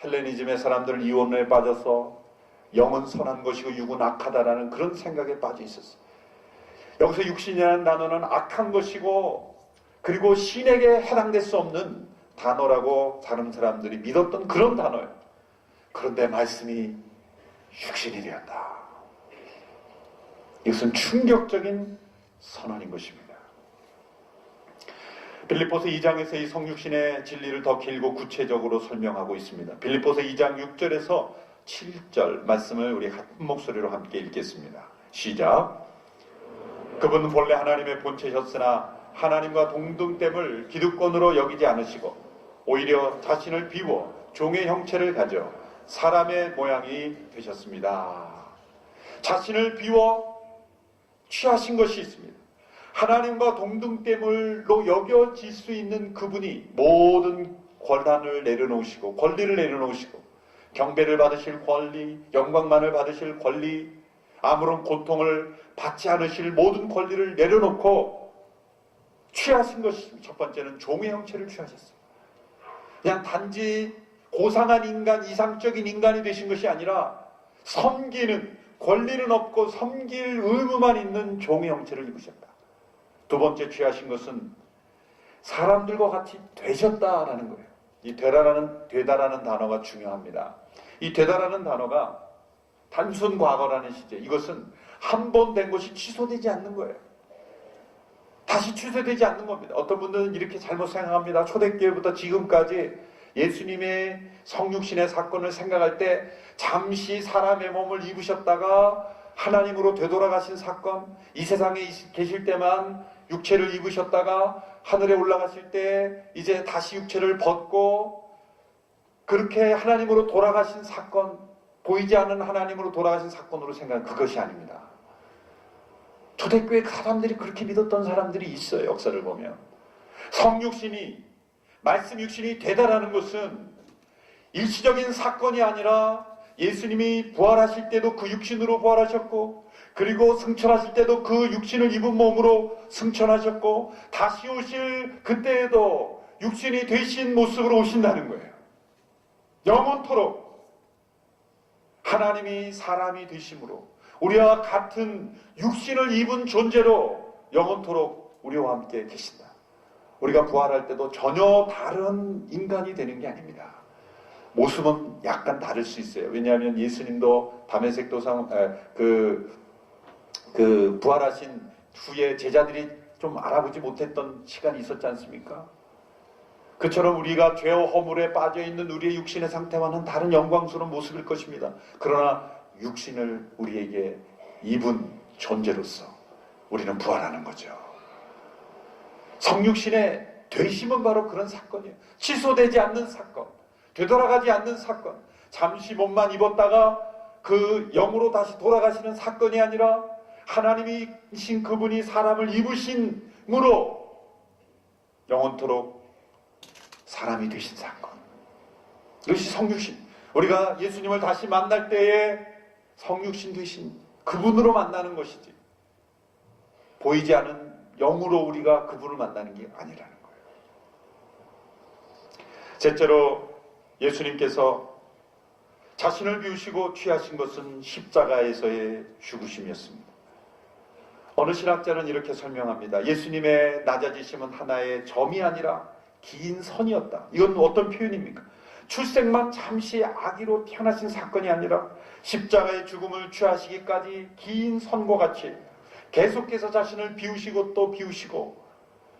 헬레니즘의 사람들은 이혼에 빠져서 영은 선한 것이고 육은 악하다라는 그런 생각에 빠져 있었어요. 여기서 육신이라는 단어는 악한 것이고 그리고 신에게 해당될 수 없는 단어라고 다른 사람들이 믿었던 그런 단어예요. 그런데 말씀이 육신이 되었다. 이것은 충격적인 선언인 것입니다. 빌립보서 2장에서 이 성육신의 진리를 더 길고 구체적으로 설명하고 있습니다. 빌립보서 2장 6절에서 7절 말씀을 우리 한 목소리로 함께 읽겠습니다. 시작. 그분은 본래 하나님의 본체셨으나 하나님과 동등됨을 기득권으로 여기지 않으시고 오히려 자신을 비워 종의 형체를 가져 사람의 모양이 되셨습니다. 자신을 비워 취하신 것이 있습니다. 하나님과 동등됨으로 여겨질 수 있는 그분이 모든 권한을 내려놓으시고 권리를 내려놓으시고 경배를 받으실 권리, 영광만을 받으실 권리, 아무런 고통을 받지 않으실 모든 권리를 내려놓고 취하신 것이 첫 번째는 종의 형체를 취하셨어요. 그냥 단지 고상한 인간, 이상적인 인간이 되신 것이 아니라 섬기는, 권리는 없고 섬길 의무만 있는 종의 형체를 입으셨다. 두 번째 취하신 것은 사람들과 같이 되셨다라는 거예요. 이 되다라는 단어가 중요합니다. 이 되다라는 단어가 단순 과거라는 시제, 이것은 한 번 된 것이 취소되지 않는 거예요. 다시 취소되지 않는 겁니다. 어떤 분들은 이렇게 잘못 생각합니다. 초대교회부터 지금까지 예수님의 성육신의 사건을 생각할 때 잠시 사람의 몸을 입으셨다가 하나님으로 되돌아가신 사건, 이 세상에 계실 때만 육체를 입으셨다가 하늘에 올라가실 때 이제 다시 육체를 벗고 그렇게 하나님으로 돌아가신 사건, 보이지 않는 하나님으로 돌아가신 사건으로 생각하는 그것이 아닙니다. 초대교회 사람들이 그렇게 믿었던 사람들이 있어요. 역사를 보면. 성육신이, 말씀 육신이 되다라는 것은 일시적인 사건이 아니라 예수님이 부활하실 때도 그 육신으로 부활하셨고 그리고 승천하실 때도 그 육신을 입은 몸으로 승천하셨고 다시 오실 그때에도 육신이 되신 모습으로 오신다는 거예요. 영원토록 하나님이 사람이 되심으로 우리와 같은 육신을 입은 존재로 영원토록 우리와 함께 계신다. 우리가 부활할 때도 전혀 다른 인간이 되는 게 아닙니다. 모습은 약간 다를 수 있어요. 왜냐하면 예수님도 다메섹 도상 부활하신 후에 제자들이 좀 알아보지 못했던 시간이 있었지 않습니까? 그처럼 우리가 죄와 허물에 빠져있는 우리의 육신의 상태와는 다른 영광스러운 모습일 것입니다. 그러나 육신을 우리에게 입은 존재로서 우리는 부활하는 거죠. 성육신의 되심은 바로 그런 사건이에요. 취소되지 않는 사건, 되돌아가지 않는 사건, 잠시 몸만 입었다가 그 영으로 다시 돌아가시는 사건이 아니라 하나님이신 그분이 사람을 입으심으로 영원토록 사람이 되신 사건. 이것이 성육신. 우리가 예수님을 다시 만날 때에 성육신 되신 그분으로 만나는 것이지 보이지 않은 영으로 우리가 그분을 만나는 게 아니라는 거예요. 셋째로 예수님께서 자신을 비우시고 취하신 것은 십자가에서의 죽으심이었습니다. 어느 신학자는 이렇게 설명합니다. 예수님의 낮아지심은 하나의 점이 아니라 긴 선이었다. 이건 어떤 표현입니까? 출생만 잠시 아기로 태어나신 사건이 아니라 십자가의 죽음을 취하시기까지 긴 선고같이 계속해서 자신을 비우시고 또 비우시고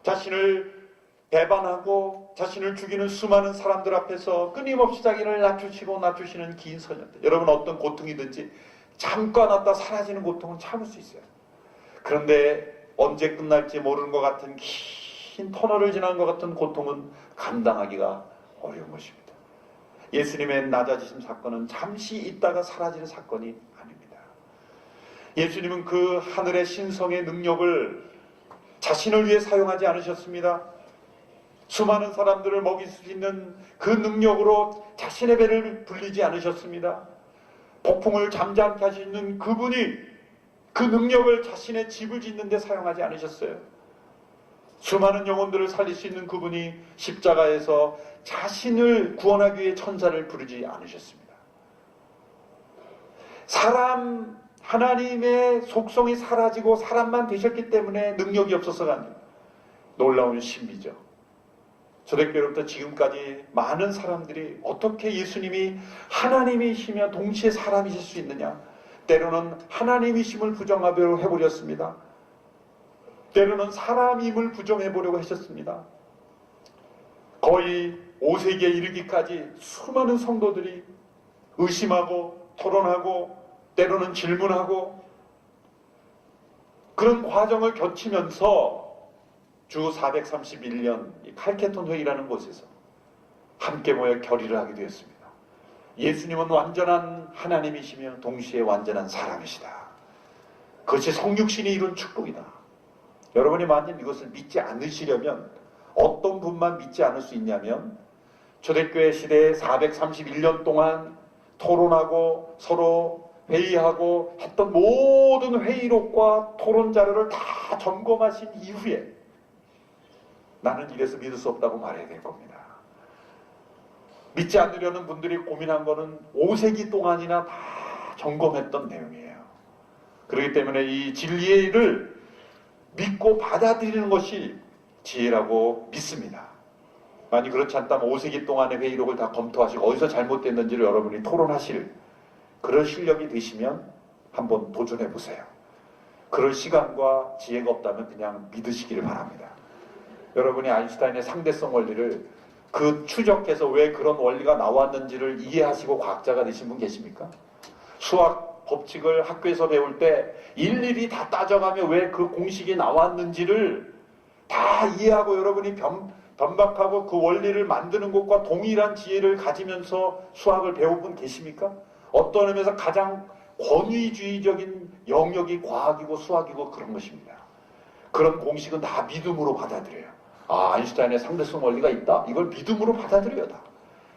자신을 배반하고 자신을 죽이는 수많은 사람들 앞에서 끊임없이 자기를 낮추시고 낮추시는 긴 선녀들. 여러분, 어떤 고통이든지 잠깐 왔다 사라지는 고통은 참을 수 있어요. 그런데 언제 끝날지 모르는 것 같은 긴 터널을 지난 것 같은 고통은 감당하기가 어려운 것입니다. 예수님의 낮아지심 사건은 잠시 있다가 사라지는 사건이 아닙니다. 예수님은 그 하늘의 신성의 능력을 자신을 위해 사용하지 않으셨습니다. 수많은 사람들을 먹일 수 있는 그 능력으로 자신의 배를 불리지 않으셨습니다. 폭풍을 잠잠케 하시는 그분이 그 능력을 자신의 집을 짓는 데 사용하지 않으셨어요. 수많은 영혼들을 살릴 수 있는 그분이 십자가에서 자신을 구원하기 위해 천사를 부르지 않으셨습니다. 하나님의 속성이 사라지고 사람만 되셨기 때문에 능력이 없어서가 아니에요. 놀라운 신비죠. 초대교회로부터 지금까지 많은 사람들이 어떻게 예수님이 하나님이시며 동시에 사람이실 수 있느냐, 때로는 하나님이심을 부정하려고 해버렸습니다. 때로는 사람임을 부정해보려고 하셨습니다. 거의 5세기에 이르기까지 수많은 성도들이 의심하고 토론하고 때로는 질문하고 그런 과정을 거치면서 주 431년 칼케톤 회의라는 곳에서 함께 모여 결의를 하게 되었습니다. 예수님은 완전한 하나님이시며 동시에 완전한 사람이시다. 그것이 성육신이 이룬 축복이다. 여러분이 만약 이것을 믿지 않으시려면 어떤 분만 믿지 않을 수 있냐면 초대교회 시대에 431년 동안 토론하고 서로 회의하고 했던 모든 회의록과 토론 자료를 다 점검하신 이후에 나는 이래서 믿을 수 없다고 말해야 될 겁니다. 믿지 않으려는 분들이 고민한 거는 5세기 동안이나 다 점검했던 내용이에요. 그렇기 때문에 이 진리를 믿고 받아들이는 것이 지혜라고 믿습니다. 만약 그렇지 않다면 5세기 동안의 회의록을 다 검토하시고 어디서 잘못됐는지를 여러분이 토론하실 그런 실력이 되시면 한번 도전해 보세요. 그럴 시간과 지혜가 없다면 그냥 믿으시기를 바랍니다. 여러분이 아인슈타인의 상대성 원리를 그 추적해서 왜 그런 원리가 나왔는지를 이해하시고 과학자가 되신 분 계십니까? 수학 법칙을 학교에서 배울 때 일일이 다 따져가며 왜 그 공식이 나왔는지를 다 이해하고 여러분이 변박하고 그 원리를 만드는 것과 동일한 지혜를 가지면서 수학을 배운 분 계십니까? 어떤 의미에서 가장 권위주의적인 영역이 과학이고 수학이고 그런 것입니다. 그런 공식은 다 믿음으로 받아들여요. 아, 아인슈타인의 상대성 원리가 있다? 이걸 믿음으로 받아들여야 다.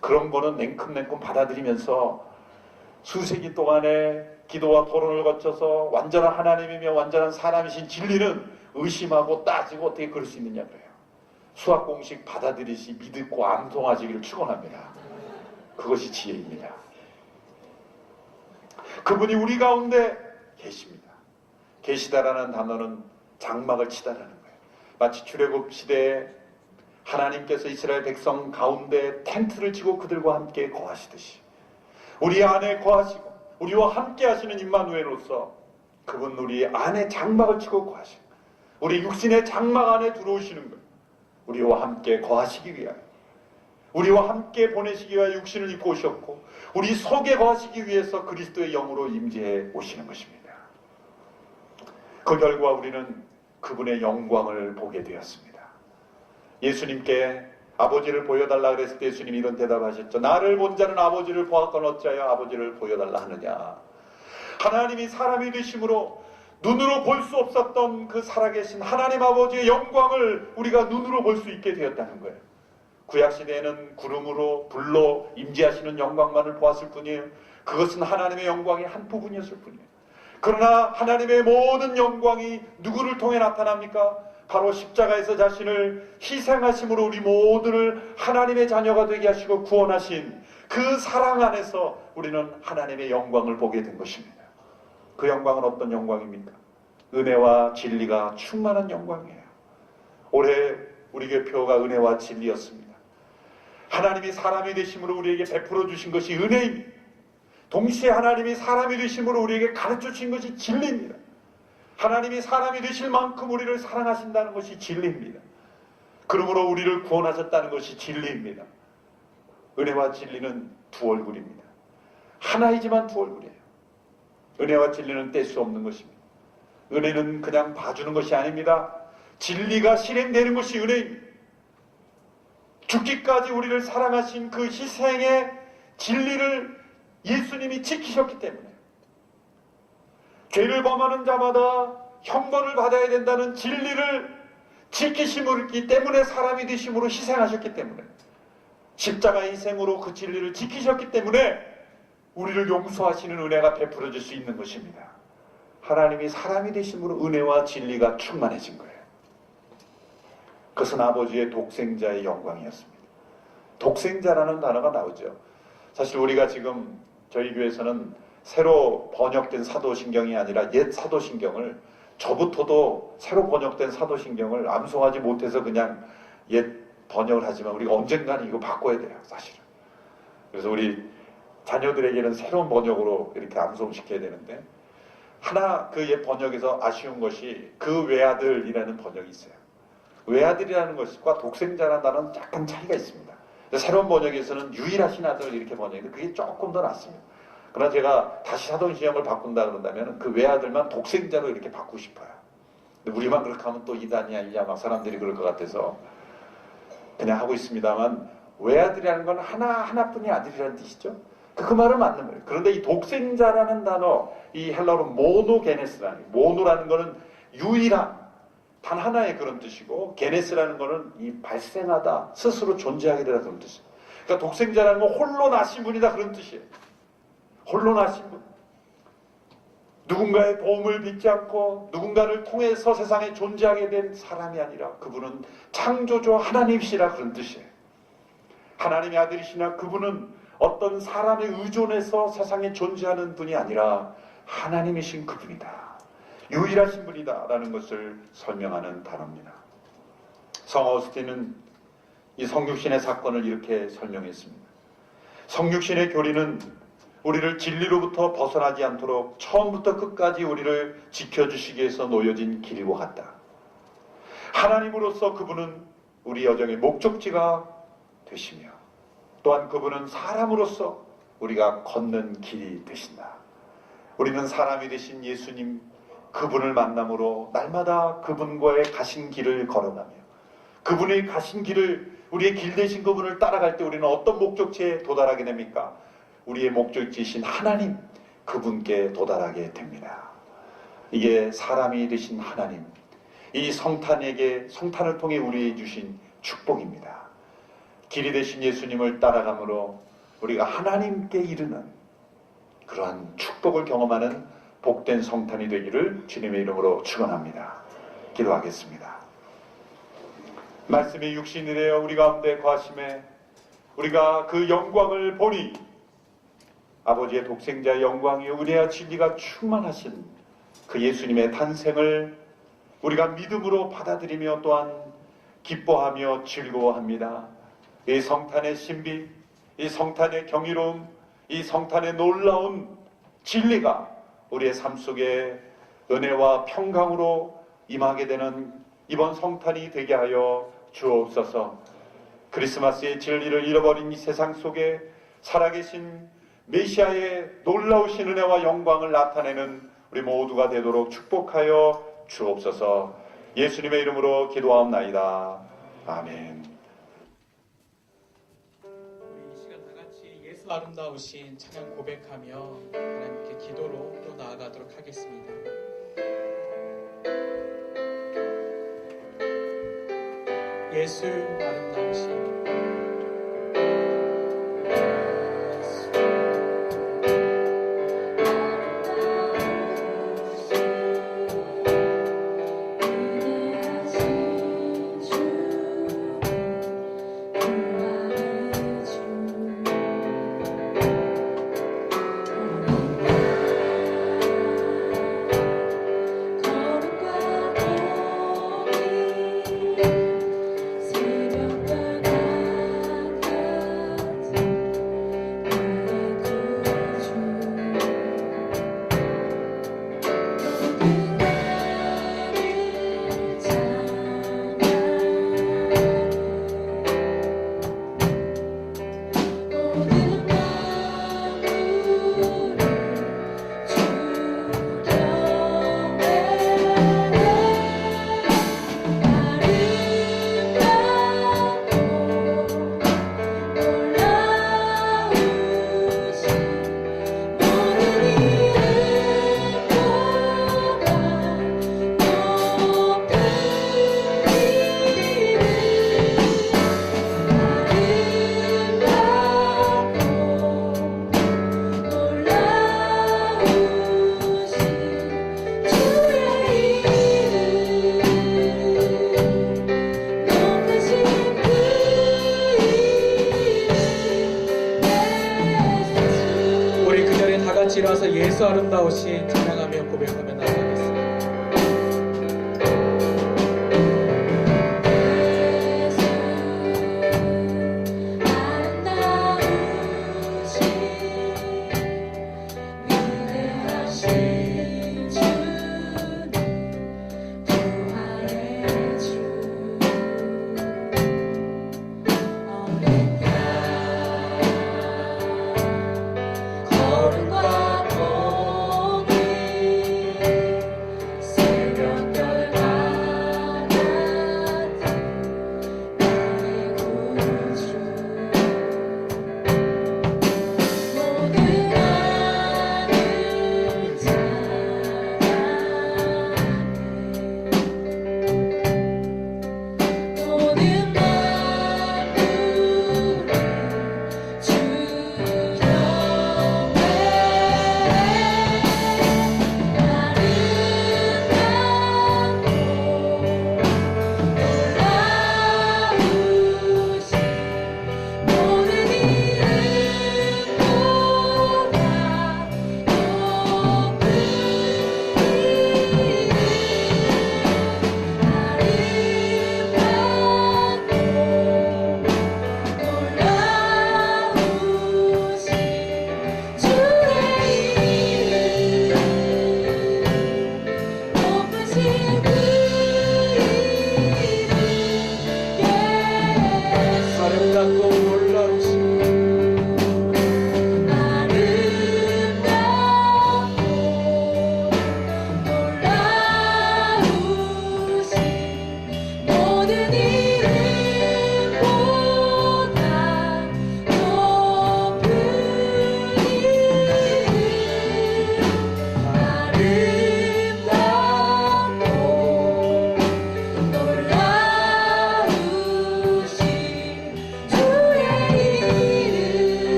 그런 거는 냉큼냉큼 받아들이면서 수세기 동안의 기도와 토론을 거쳐서 완전한 하나님이며 완전한 사람이신 진리는 의심하고 따지고 어떻게 그럴 수 있느냐 그래요. 수학 공식 받아들이시 믿고 암송하시기를 축원합니다. 그것이 지혜입니다. 그분이 우리 가운데 계십니다. 계시다라는 단어는 장막을 치다라는 거예요. 마치 출애굽 시대에 하나님께서 이스라엘 백성 가운데 텐트를 치고 그들과 함께 거하시듯이 우리 안에 거하시고 우리와 함께 하시는 임마누엘로서 그분 우리 안에 장막을 치고 거하시고 우리 육신의 장막 안에 들어오시는 거예요. 우리와 함께 거하시기 위하여 우리와 함께 보내시기 위하여 육신을 입고 오셨고 우리 속에 거하시기 위해서 그리스도의 영으로 임재해 오시는 것입니다. 그 결과 우리는 그분의 영광을 보게 되었습니다. 예수님께 아버지를 보여달라 그랬을 때 예수님이 이런 대답하셨죠. 나를 본 자는 아버지를 보았건 어찌하여 아버지를 보여달라 하느냐. 하나님이 사람이 되심으로 눈으로 볼 수 없었던 그 살아계신 하나님 아버지의 영광을 우리가 눈으로 볼 수 있게 되었다는 거예요. 구약시대에는 구름으로 불로 임재하시는 영광만을 보았을 뿐이에요. 그것은 하나님의 영광의 한 부분이었을 뿐이에요. 그러나 하나님의 모든 영광이 누구를 통해 나타납니까? 바로 십자가에서 자신을 희생하심으로 우리 모두를 하나님의 자녀가 되게 하시고 구원하신 그 사랑 안에서 우리는 하나님의 영광을 보게 된 것입니다. 그 영광은 어떤 영광입니까? 은혜와 진리가 충만한 영광이에요. 올해 우리 교회 표어가 은혜와 진리였습니다. 하나님이 사람이 되심으로 우리에게 베풀어 주신 것이 은혜입니다. 동시에 하나님이 사람이 되심으로 우리에게 가르쳐 주신 것이 진리입니다. 하나님이 사람이 되실 만큼 우리를 사랑하신다는 것이 진리입니다. 그러므로 우리를 구원하셨다는 것이 진리입니다. 은혜와 진리는 두 얼굴입니다. 하나이지만 두 얼굴이에요. 은혜와 진리는 뗄 수 없는 것입니다. 은혜는 그냥 봐주는 것이 아닙니다. 진리가 실행되는 것이 은혜입니다. 죽기까지 우리를 사랑하신 그 희생의 진리를 예수님이 지키셨기 때문에 죄를 범하는 자마다 형벌을 받아야 된다는 진리를 지키심이기 때문에 사람이 되심으로 희생하셨기 때문에 십자가의 희생으로 그 진리를 지키셨기 때문에 우리를 용서하시는 은혜가 베풀어질 수 있는 것입니다. 하나님이 사람이 되심으로 은혜와 진리가 충만해진 거예요. 그것은 아버지의 독생자의 영광이었습니다. 독생자라는 단어가 나오죠. 사실 우리가 지금 저희 교회에서는 새로 번역된 사도신경이 아니라 옛 사도신경을, 저부터도 새로 번역된 사도신경을 암송하지 못해서 그냥 옛 번역을 하지만 우리가 언젠가는 이거 바꿔야 돼요, 사실은. 그래서 우리 자녀들에게는 새로운 번역으로 이렇게 암송시켜야 되는데, 하나 그 옛 번역에서 아쉬운 것이 그 외아들이라는 번역이 있어요. 외아들이라는 것과 독생자라는 단어는 약간 차이가 있습니다. 새로운 번역에서는 유일하신 아들 이렇게 번역했는데 그게 조금 더 낫습니다. 그러나 제가 다시 사도신경을 바꾼다 그런다면 그 외아들만 독생자로 이렇게 바꾸고 싶어요. 근데 우리만 그렇게 하면 또 이단이야 이야 막 사람들이 그럴 것 같아서 그냥 하고 있습니다만, 외아들이라는 건 하나뿐이 아들이라는 뜻이죠. 그 말은 맞는 거예요. 그런데 이 독생자라는 단어, 이 헬라어로 모노게네스라는, 모노라는 거는 유일한, 단 하나의 그런 뜻이고, 게네스라는 거는 이 발생하다, 스스로 존재하게 되다 그런 뜻이에요. 그러니까 독생자라는 건 홀로 나신 분이다 그런 뜻이에요. 홀로 나신 분. 누군가의 도움을 빚지 않고 누군가를 통해서 세상에 존재하게 된 사람이 아니라 그분은 창조주 하나님이시라 그런 뜻이에요. 하나님의 아들이시나 그분은 어떤 사람에 의존해서 세상에 존재하는 분이 아니라 하나님이신 그분이다. 유일하신 분이다 라는 것을 설명하는 단어입니다. 성 어거스틴은 이 성육신의 사건을 이렇게 설명했습니다. 성육신의 교리는 우리를 진리로부터 벗어나지 않도록 처음부터 끝까지 우리를 지켜주시기 위해서 놓여진 길과 같다. 하나님으로서 그분은 우리 여정의 목적지가 되시며 또한 그분은 사람으로서 우리가 걷는 길이 되신다. 우리는 사람이 되신 예수님 그분을 만남으로 날마다 그분과의 가신 길을 걸어가며 그분의 가신 길을, 우리의 길 되신 그분을 따라갈 때 우리는 어떤 목적지에 도달하게 됩니까? 우리의 목적지이신 하나님 그분께 도달하게 됩니다. 이게 사람이 되신 하나님, 이 성탄을 통해 우리에게 주신 축복입니다. 길이 되신 예수님을 따라감으로 우리가 하나님께 이르는 그러한 축복을 경험하는 복된 성탄이 되기를 주님의 이름으로 축원합니다. 기도하겠습니다. 말씀이 육신이 되어 우리 가운데 거하심에 우리가 그 영광을 보니 아버지의 독생자의 영광이요 은혜와 진리가 충만하신 그 예수님의 탄생을 우리가 믿음으로 받아들이며 또한 기뻐하며 즐거워합니다. 이 성탄의 신비, 이 성탄의 경이로움, 이 성탄의 놀라운 진리가 우리의 삶 속에 은혜와 평강으로 임하게 되는 이번 성탄이 되게 하여 주옵소서. 크리스마스의 진리를 잃어버린 이 세상 속에 살아계신 메시아의 놀라우신 은혜와 영광을 나타내는 우리 모두가 되도록 축복하여 주옵소서. 예수님의 이름으로 기도하옵나이다. 아멘. 우리 이 시간 다 같이 예수 아름다우신 찬양 고백하며 하나님께 기도로 또 나아가도록 하겠습니다. 예수 아름다우신 새벽과 아름다우신 찬양하며 고백하며 나아가겠습니다.